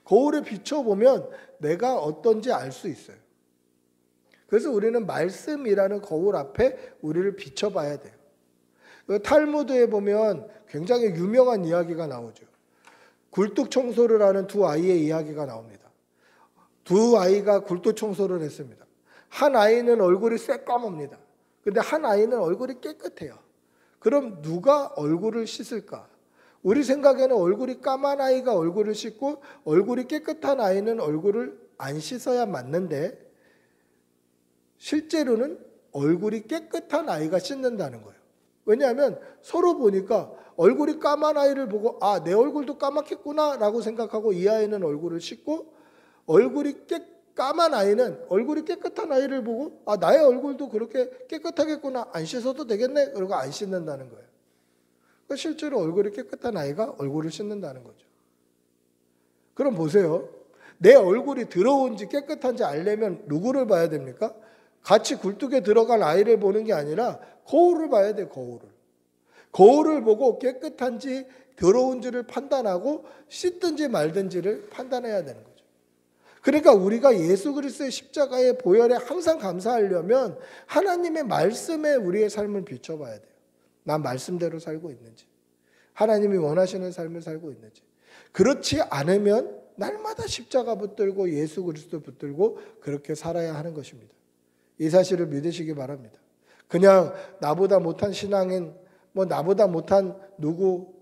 거울에 비춰보면 내가 어떤지 알 수 있어요. 그래서 우리는 말씀이라는 거울 앞에 우리를 비춰봐야 돼요. 탈무드에 보면 굉장히 유명한 이야기가 나오죠. 굴뚝 청소를 하는 2 아이의 이야기가 나옵니다. 2 아이가 굴뚝 청소를 했습니다. 한 아이는 얼굴이 새까맣니다. 근데 한 아이는 얼굴이 깨끗해요. 그럼 누가 얼굴을 씻을까? 우리 생각에는 얼굴이 까만 아이가 얼굴을 씻고 얼굴이 깨끗한 아이는 얼굴을 안 씻어야 맞는데 실제로는 얼굴이 깨끗한 아이가 씻는다는 거예요. 왜냐하면 서로 보니까 얼굴이 까만 아이를 보고 아, 내 얼굴도 까맣겠구나 라고 생각하고 이 아이는 얼굴을 씻고 얼굴이 까만 아이는 얼굴이 깨끗한 아이를 보고 아, 나의 얼굴도 그렇게 깨끗하겠구나, 안 씻어도 되겠네, 그러고 안 씻는다는 거예요. 그러니까 실제로 얼굴이 깨끗한 아이가 얼굴을 씻는다는 거죠. 그럼 보세요. 내 얼굴이 더러운지 깨끗한지 알려면 누구를 봐야 됩니까? 같이 굴뚝에 들어간 아이를 보는 게 아니라 거울을 봐야 돼. 거울을 보고 깨끗한지 더러운지를 판단하고 씻든지 말든지를 판단해야 되는 거죠. 그러니까 우리가 예수 그리스도의 십자가의 보혈에 항상 감사하려면 하나님의 말씀에 우리의 삶을 비춰봐야 돼요. 난 말씀대로 살고 있는지, 하나님이 원하시는 삶을 살고 있는지. 그렇지 않으면 날마다 십자가 붙들고 예수 그리스도 붙들고 그렇게 살아야 하는 것입니다. 이 사실을 믿으시기 바랍니다. 그냥 나보다 못한 신앙인, 나보다 못한 누구,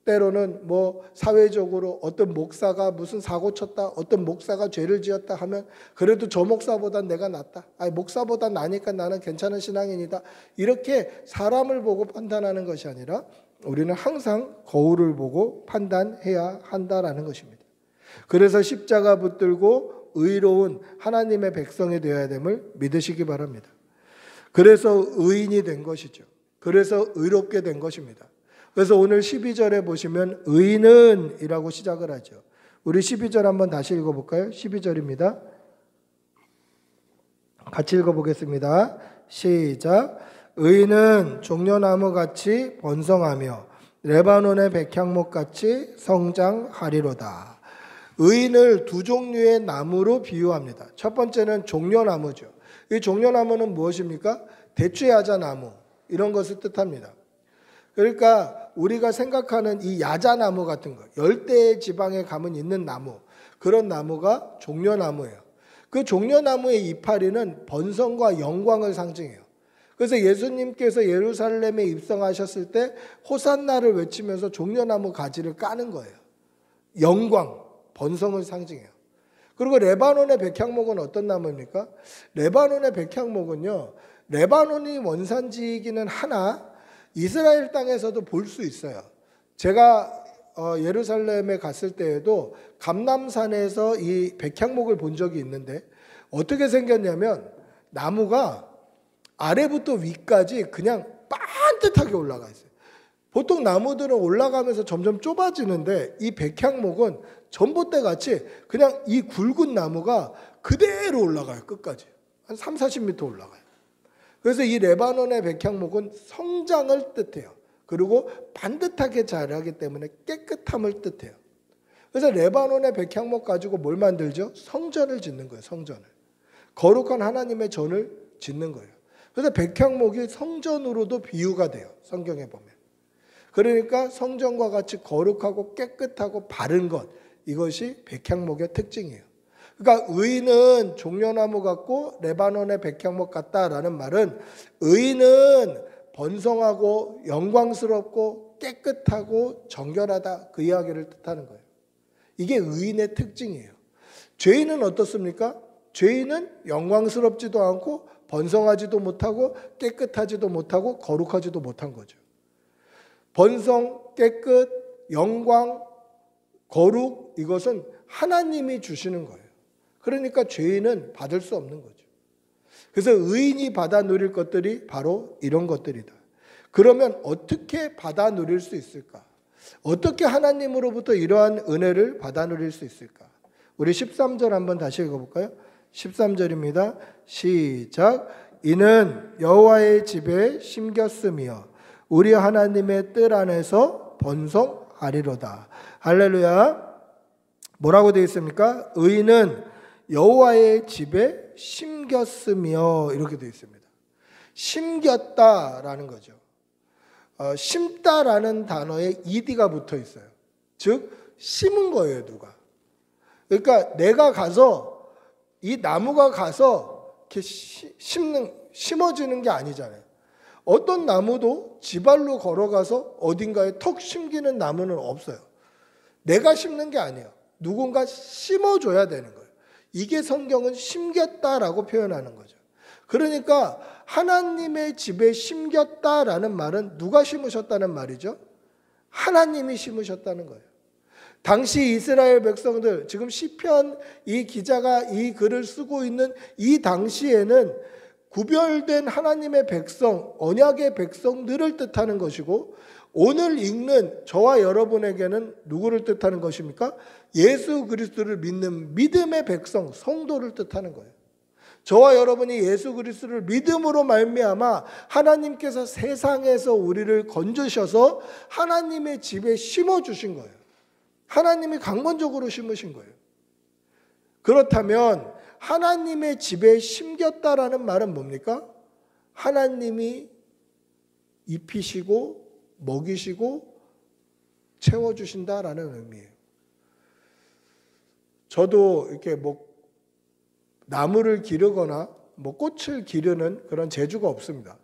때로는 사회적으로 어떤 목사가 무슨 사고 쳤다, 어떤 목사가 죄를 지었다 하면 그래도 저 목사보다 내가 낫다, 목사보다 나니까 나는 괜찮은 신앙인이다, 이렇게 사람을 보고 판단하는 것이 아니라 우리는 항상 거울을 보고 판단해야 한다라는 것입니다. 그래서 십자가 붙들고 의로운 하나님의 백성이 되어야 됨을 믿으시기 바랍니다. 그래서 의인이 된 것이죠. 그래서 의롭게 된 것입니다. 그래서 오늘 12절에 보시면 의인은 이라고 시작을 하죠. 우리 12절 한번 다시 읽어볼까요? 12절입니다. 같이 읽어보겠습니다. 시작. 의인은 종려나무같이 번성하며 레바논의 백향목같이 성장하리로다. 의인을 두 종류의 나무로 비유합니다. 첫 번째는 종려나무죠. 이 종려나무는 무엇입니까? 대추야자나무, 이런 것을 뜻합니다. 그러니까 우리가 생각하는 이 야자나무 같은 거, 열대 지방에 가면 있는 나무, 그런 나무가 종려나무예요. 그 종려나무의 이파리는 번성과 영광을 상징해요. 그래서 예수님께서 예루살렘에 입성하셨을 때 호산나를 외치면서 종려나무 가지를 까는 거예요. 영광, 번성을 상징해요. 그리고 레바논의 백향목은 어떤 나무입니까? 레바논의 백향목은요, 레바논이 원산지이기는 하나 이스라엘 땅에서도 볼 수 있어요. 제가 예루살렘에 갔을 때에도 감람산에서 이 백향목을 본 적이 있는데 어떻게 생겼냐면 나무가 아래부터 위까지 그냥 반듯하게 올라가 있어요. 보통 나무들은 올라가면서 점점 좁아지는데 이 백향목은 전봇대 같이 그냥 이 굵은 나무가 그대로 올라가요. 끝까지. 한 30-40m 올라가요. 그래서 이 레바논의 백향목은 성장을 뜻해요. 그리고 반듯하게 자라기 때문에 깨끗함을 뜻해요. 그래서 레바논의 백향목 가지고 뭘 만들죠? 성전을 짓는 거예요. 성전을. 거룩한 하나님의 전을 짓는 거예요. 그래서 백향목이 성전으로도 비유가 돼요. 성경에 보면. 그러니까 성전과 같이 거룩하고 깨끗하고 바른 것, 이것이 백향목의 특징이에요. 그러니까 의인은 종려나무 같고 레바논의 백향목 같다라는 말은 의인은 번성하고 영광스럽고 깨끗하고 정결하다, 그 이야기를 뜻하는 거예요. 이게 의인의 특징이에요. 죄인은 어떻습니까? 죄인은 영광스럽지도 않고 번성하지도 못하고 깨끗하지도 못하고 거룩하지도 못한 거죠. 번성, 깨끗, 영광, 거룩, 이것은 하나님이 주시는 거예요. 그러니까 죄인은 받을 수 없는 거죠. 그래서 의인이 받아 누릴 것들이 바로 이런 것들이다. 그러면 어떻게 받아 누릴 수 있을까? 어떻게 하나님으로부터 이러한 은혜를 받아 누릴 수 있을까? 우리 13절 한번 다시 읽어볼까요? 13절입니다. 시작. 이는 여호와의 집에 심겼으며 우리 하나님의 뜰 안에서 번성하리로다. 할렐루야. 뭐라고 되어 있습니까? 의인은 여호와의 집에 심겼으며, 이렇게 되어 있습니다. 심겼다라는 거죠. 심다라는 단어에 ed가 붙어 있어요. 즉 심은 거예요, 누가. 그러니까 내가 가서 이 나무가 가서 이렇게 심어지는 게 아니잖아요. 어떤 나무도 지발로 걸어가서 어딘가에 턱 심기는 나무는 없어요. 내가 심는 게 아니에요. 누군가 심어줘야 되는 거예요. 이게 성경은 심겼다라고 표현하는 거죠. 그러니까 하나님의 집에 심겼다라는 말은 누가 심으셨다는 말이죠? 하나님이 심으셨다는 거예요. 당시 이스라엘 백성들, 지금 시편 이 기자가 이 글을 쓰고 있는 이 당시에는 구별된 하나님의 백성, 언약의 백성들을 뜻하는 것이고, 오늘 읽는 저와 여러분에게는 누구를 뜻하는 것입니까? 예수 그리스도를 믿는 믿음의 백성, 성도를 뜻하는 거예요. 저와 여러분이 예수 그리스도를 믿음으로 말미암아 하나님께서 세상에서 우리를 건져셔서 하나님의 집에 심어주신 거예요. 하나님이 강권적으로 심으신 거예요. 그렇다면 하나님의 집에 심겼다라는 말은 뭡니까? 하나님이 입히시고 먹이시고 채워주신다라는 의미예요. 저도 이렇게 나무를 기르거나 꽃을 기르는 그런 재주가 없습니다.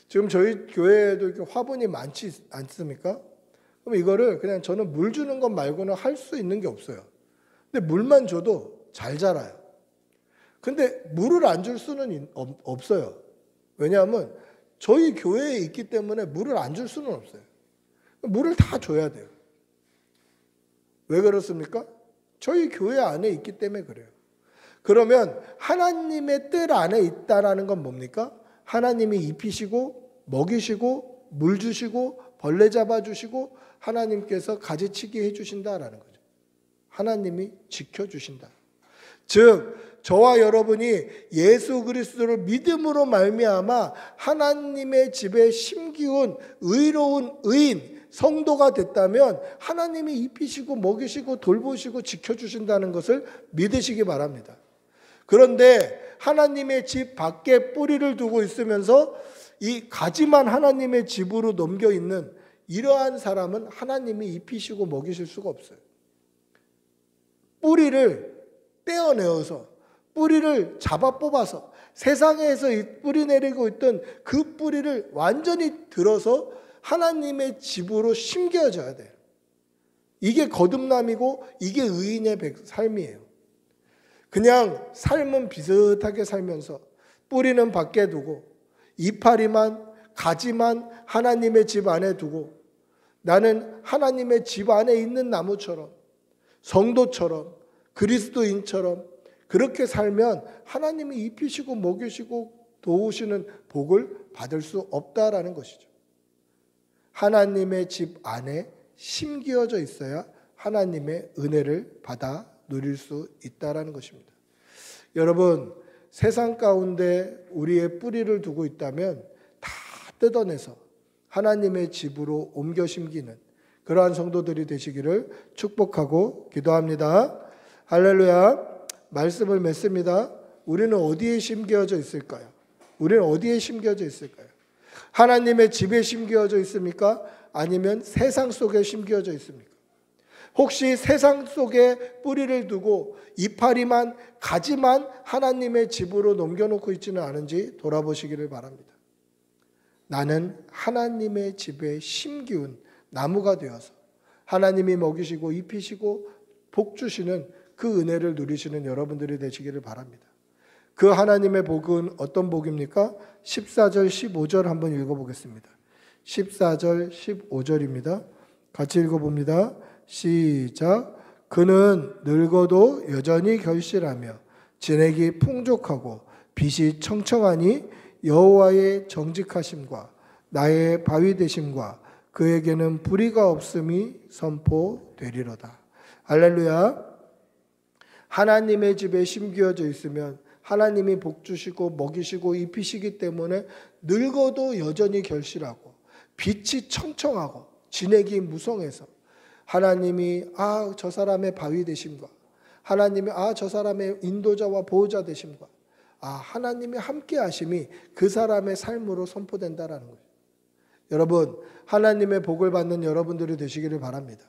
지금 저희 교회에도 이렇게 화분이 많지 않습니까? 그럼 이거를 그냥 저는 물 주는 것 말고는 할 수 있는 게 없어요. 근데 물만 줘도 잘 자라요. 근데 물을 안 줄 수는 없어요. 왜냐하면 저희 교회에 있기 때문에 물을 안 줄 수는 없어요. 물을 다 줘야 돼요. 왜 그렇습니까? 저희 교회 안에 있기 때문에 그래요. 그러면 하나님의 뜻 안에 있다라는 건 뭡니까? 하나님이 입히시고 먹이시고 물 주시고 벌레 잡아주시고 하나님께서 가지치기 해주신다라는 거죠. 하나님이 지켜주신다. 즉 저와 여러분이 예수 그리스도를 믿음으로 말미암아 하나님의 집에 심기운 의로운 의인 성도가 됐다면 하나님이 입히시고 먹이시고 돌보시고 지켜주신다는 것을 믿으시기 바랍니다. 그런데 하나님의 집 밖에 뿌리를 두고 있으면서 이 가지만 하나님의 집으로 넘겨 있는 이러한 사람은 하나님이 입히시고 먹이실 수가 없어요. 뿌리를 떼어내어서 뿌리를 잡아 뽑아서 세상에서 뿌리 내리고 있던 그 뿌리를 완전히 들어서 하나님의 집으로 심겨져야 돼요. 이게 거듭남이고 이게 의인의 삶이에요. 그냥 삶은 비슷하게 살면서 뿌리는 밖에 두고 이파리만 가지만 하나님의 집 안에 두고 나는 하나님의 집 안에 있는 나무처럼 성도처럼 그리스도인처럼 그렇게 살면 하나님이 입히시고 먹이시고 도우시는 복을 받을 수 없다라는 것이죠. 하나님의 집 안에 심기어져 있어야 하나님의 은혜를 받아 누릴 수 있다라는 것입니다. 여러분, 세상 가운데 우리의 뿌리를 두고 있다면 다 뜯어내서 하나님의 집으로 옮겨 심기는 그러한 성도들이 되시기를 축복하고 기도합니다. 할렐루야. 말씀을 맺습니다. 우리는 어디에 심겨져 있을까요? 우리는 어디에 심겨져 있을까요? 하나님의 집에 심겨져 있습니까? 아니면 세상 속에 심겨져 있습니까? 혹시 세상 속에 뿌리를 두고 이파리만 가지만 하나님의 집으로 넘겨놓고 있지는 않은지 돌아보시기를 바랍니다. 나는 하나님의 집에 심기운 나무가 되어서 하나님이 먹이시고 입히시고 복 주시는 그 은혜를 누리시는 여러분들이 되시기를 바랍니다. 그 하나님의 복은 어떤 복입니까? 14절 15절 한번 읽어보겠습니다. 14절 15절입니다. 같이 읽어봅니다. 시작. 그는 늙어도 여전히 결실하며 진액이 풍족하고 빛이 청청하니 여호와의 정직하심과 나의 바위 되심과 그에게는 불의가 없음이 선포되리로다. 할렐루야. 하나님의 집에 심겨져 있으면 하나님이 복 주시고 먹이시고 입히시기 때문에 늙어도 여전히 결실하고 빛이 청청하고 진액이 무성해서 하나님이 저 사람의 바위 되심과 하나님이 저 사람의 인도자와 보호자 되심과 하나님이 함께 하심이 그 사람의 삶으로 선포된다라는 거예요. 여러분, 하나님의 복을 받는 여러분들이 되시기를 바랍니다.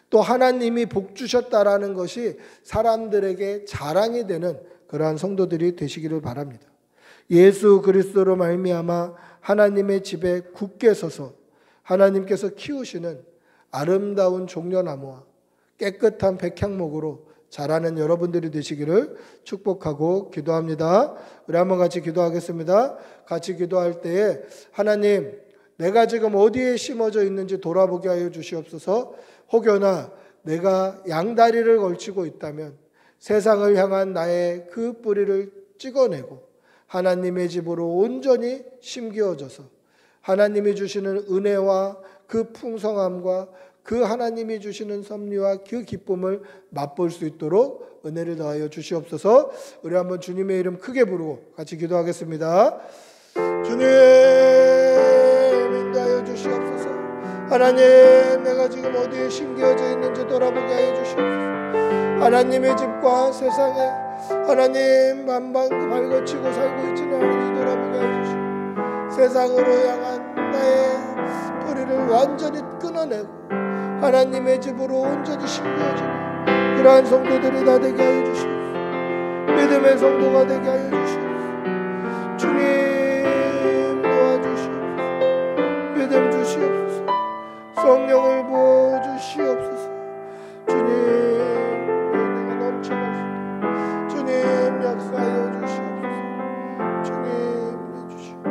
또 하나님이 복 주셨다라는 것이 사람들에게 자랑이 되는 그러한 성도들이 되시기를 바랍니다. 예수 그리스도로 말미암아 하나님의 집에 굳게 서서 하나님께서 키우시는 아름다운 종려나무와 깨끗한 백향목으로 자라는 여러분들이 되시기를 축복하고 기도합니다. 우리 한번 같이 기도하겠습니다. 같이 기도할 때에 하나님, 내가 지금 어디에 심어져 있는지 돌아보게 하여 주시옵소서. 혹여나 내가 양다리를 걸치고 있다면 세상을 향한 나의 그 뿌리를 찍어내고 하나님의 집으로 온전히 심기어져서 하나님이 주시는 은혜와 그 풍성함과 그 하나님이 주시는 섭리와 그 기쁨을 맛볼 수 있도록 은혜를 더하여 주시옵소서. 우리 한번 주님의 이름 크게 부르고 같이 기도하겠습니다. 주님, 인도하여 주시옵소서. 하나님, 내가 지금 어디에 심겨져 있는지 돌아보게 하여 주시옵소서. 하나님의 집과 세상에 하나님 만방 발거치고 살고 있지는 않은지 돌아보게 하여 주시옵소서. 세상으로 향한 나의 뿌리를 완전히 끊어내고 하나님의 집으로 온전히 심겨지는 그러한 성도들이 다 되게 하여 주시옵소서. 믿음의 성도가 되게 하여 주시옵소서. 주님 도와주시옵소서. 믿음 주시옵소서. 성령을 부어주시옵소서. 주님, 내가 넘쳐나시다. 주님 역사하여 주시옵소서. 주님 해주시옵소서.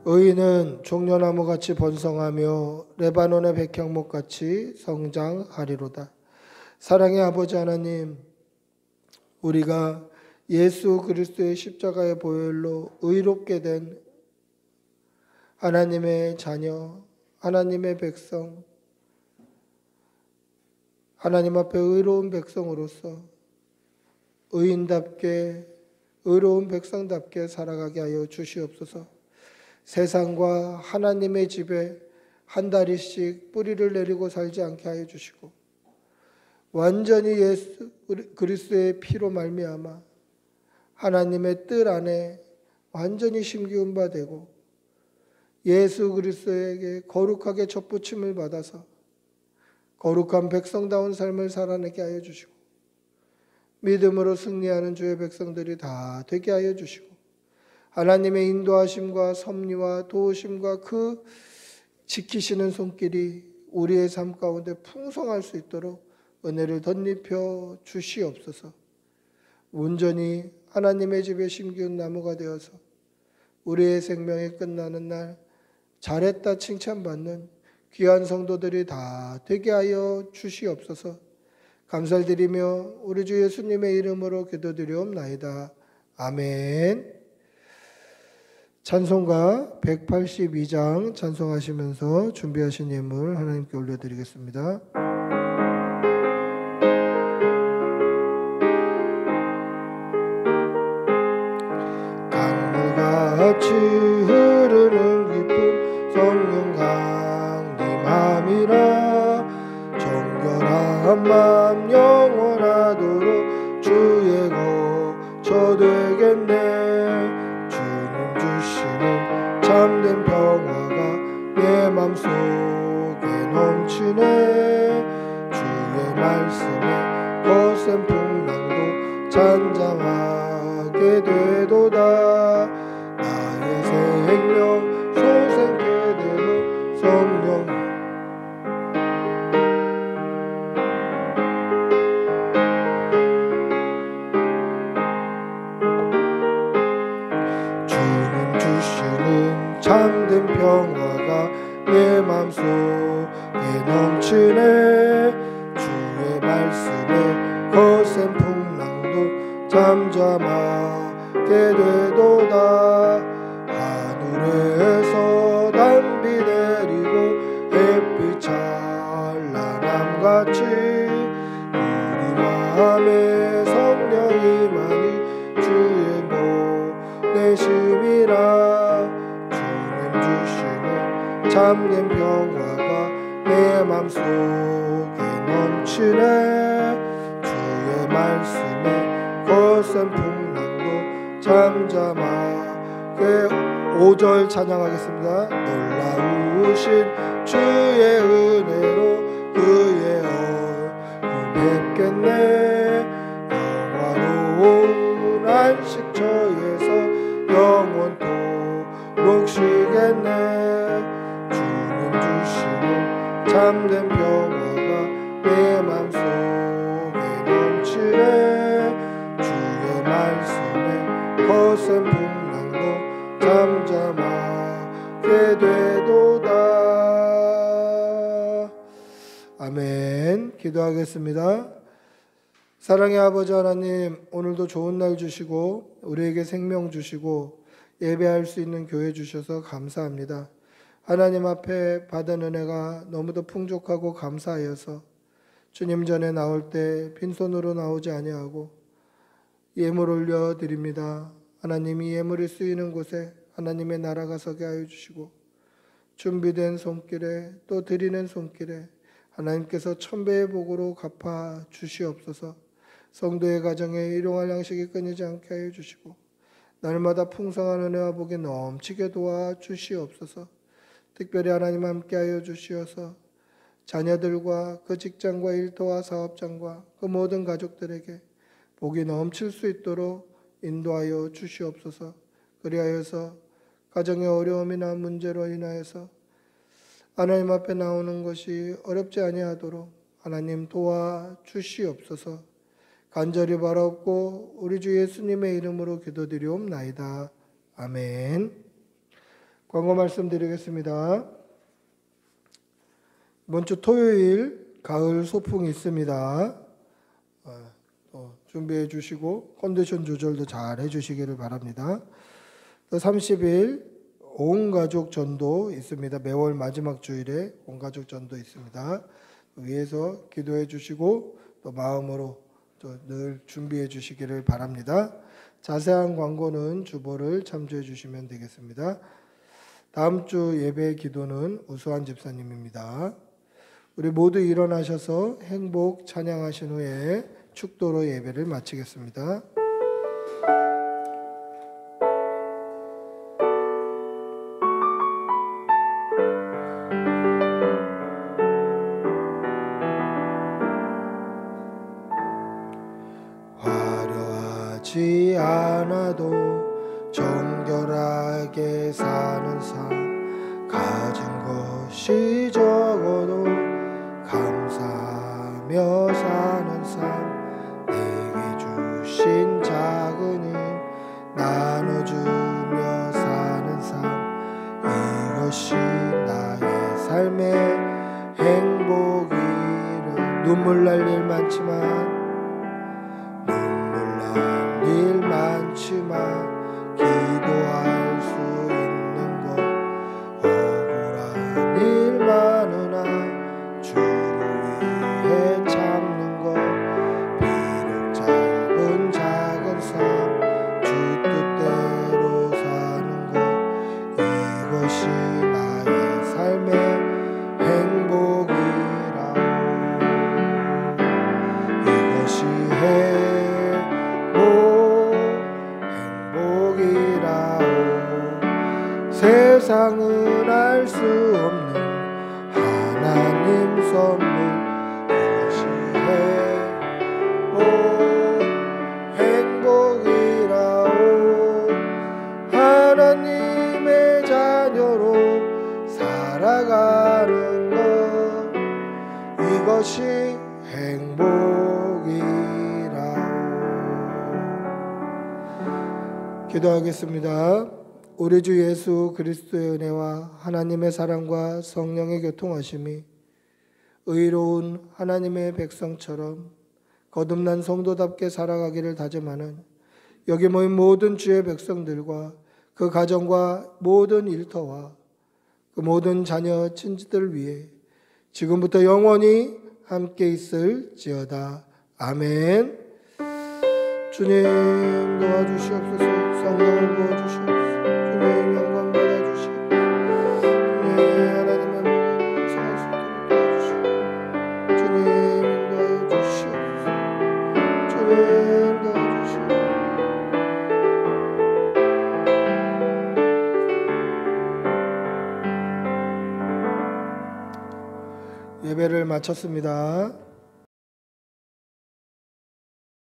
의인은 종려나무같이 번성하며 레바논의 백향목같이 성장하리로다. 사랑의 아버지 하나님, 우리가 예수 그리스도의 십자가의 보혈로 의롭게 된 하나님의 자녀, 하나님의 백성, 하나님 앞에 의로운 백성으로서 의인답게 의로운 백성답게 살아가게 하여 주시옵소서. 세상과 하나님의 집에 한 다리씩 뿌리를 내리고 살지 않게 하여 주시고 완전히 예수 그리스도의 피로 말미암아 하나님의 뜻 안에 완전히 심기운 바 되고 예수 그리스도에게 거룩하게 접붙임을 받아서 거룩한 백성다운 삶을 살아내게 하여 주시고 믿음으로 승리하는 주의 백성들이 다 되게 하여 주시고 하나님의 인도하심과 섭리와 도우심과 그 지키시는 손길이 우리의 삶 가운데 풍성할 수 있도록 은혜를 덧입혀 주시옵소서. 온전히 하나님의 집에 심기운 나무가 되어서 우리의 생명이 끝나는 날 잘했다 칭찬받는 귀한 성도들이 다 되게 하여 주시옵소서. 감사를 드리며 우리 주 예수님의 이름으로 기도드리옵나이다. 아멘. 찬송가 182장 찬송하시면서 준비하신 예물 하나님께 올려드리겠습니다. 강물같이 흐르는 기쁨 성령 강림함이라 정결한 맘 영원하도록 주의 거처 되겠네. 참된 평화가 내 맘속에 넘치네. 주의 말씀에 거센 풍랑도 잔잔하게 되도다. 나의 생명 소생케 되는 성령 주님 주시는 참된 평화가 내 맘속에 넘치네. 주의 말씀에 거센 풍랑도 잠잠하게 되도다. 하늘에서 단비 내리고 햇빛 찬란함같이 우리 마음에 성령이 많이 주의 보내심이라. 참된 평화가 내 맘속에 넘치네. 주의 말씀에 거센 풍랑도 잠잠하게. 5절 찬양하겠습니다. 놀라우신 주의 은혜로 그의 얼굴 뵙겠네. 영화로 참된 평화가 내 맘속에 넘치네. 주의 말씀에 거센 풍랑도 잠잠하게 되도다. 아멘. 기도하겠습니다. 사랑의 아버지 하나님, 오늘도 좋은 날 주시고 우리에게 생명 주시고 예배할 수 있는 교회 주셔서 감사합니다. 하나님 앞에 받은 은혜가 너무도 풍족하고 감사하여서 주님 전에 나올 때 빈손으로 나오지 아니하고 예물 올려 드립니다. 하나님, 이 예물이 쓰이는 곳에 하나님의 나라가 서게 하여 주시고 준비된 손길에 또 드리는 손길에 하나님께서 천배의 복으로 갚아 주시옵소서. 성도의 가정에 일용할 양식이 끊이지 않게 하여 주시고 날마다 풍성한 은혜와 복이 넘치게 도와 주시옵소서. 특별히 하나님 함께 하여 주시어서 자녀들과 그 직장과 일터와 사업장과 그 모든 가족들에게 복이 넘칠 수 있도록 인도하여 주시옵소서. 그리하여서 가정의 어려움이나 문제로 인하여서 하나님 앞에 나오는 것이 어렵지 아니하도록 하나님 도와 주시옵소서. 간절히 바라옵고 우리 주 예수님의 이름으로 기도드리옵나이다. 아멘. 광고 말씀드리겠습니다. 이번 주 토요일 가을 소풍이 있습니다. 준비해 주시고 컨디션 조절도 잘 해주시기를 바랍니다. 또 30일 온 가족 전도 있습니다. 매월 마지막 주일에 온 가족 전도 있습니다. 위에서 기도해 주시고 또 마음으로 늘 준비해 주시기를 바랍니다. 자세한 광고는 주보를 참조해 주시면 되겠습니다. 다음 주 예배 기도는 우수한 집사님입니다. 우리 모두 일어나셔서 행복 찬양하신 후에 축도로 예배를 마치겠습니다. 화려하지 않아도 정결하게 사는 삶, 가진 것이 적어도 감사하며 사는 삶, 내게 주신 작은 힘 나눠주며 사는 삶, 이것이 나의 삶의 행복이라. 눈물 날 일 많지만 기도할 수 있는 것, 억울한 일 많으나 주를 위해 참는 것, 비록 짧은 작은 삶 주 뜻대로 사는 것, 이것이 나의 삶의 행복이라오. 이것이 세상은 알 수 없는 하나님 선물, 이것이 행복이라오. 하나님의 자녀로 살아가는 것, 이것이 행복이라오. 기도하겠습니다. 우리 주 예수 그리스도의 은혜와 하나님의 사랑과 성령의 교통하심이 의로운 하나님의 백성처럼 거듭난 성도답게 살아가기를 다짐하는 여기 모인 모든 주의 백성들과 그 가정과 모든 일터와 그 모든 자녀 친지들 위해 지금부터 영원히 함께 있을지어다. 아멘. 주님 도와주시옵소서. 성령을 부어주시옵소서. 주님 영광 받아주시옵소서. 주님 하나님의 복을 생할 수 있도록 도와주시옵소서. 주님 인도하여 주시옵소서. 주님 도와주시옵소서. 예배를 마쳤습니다.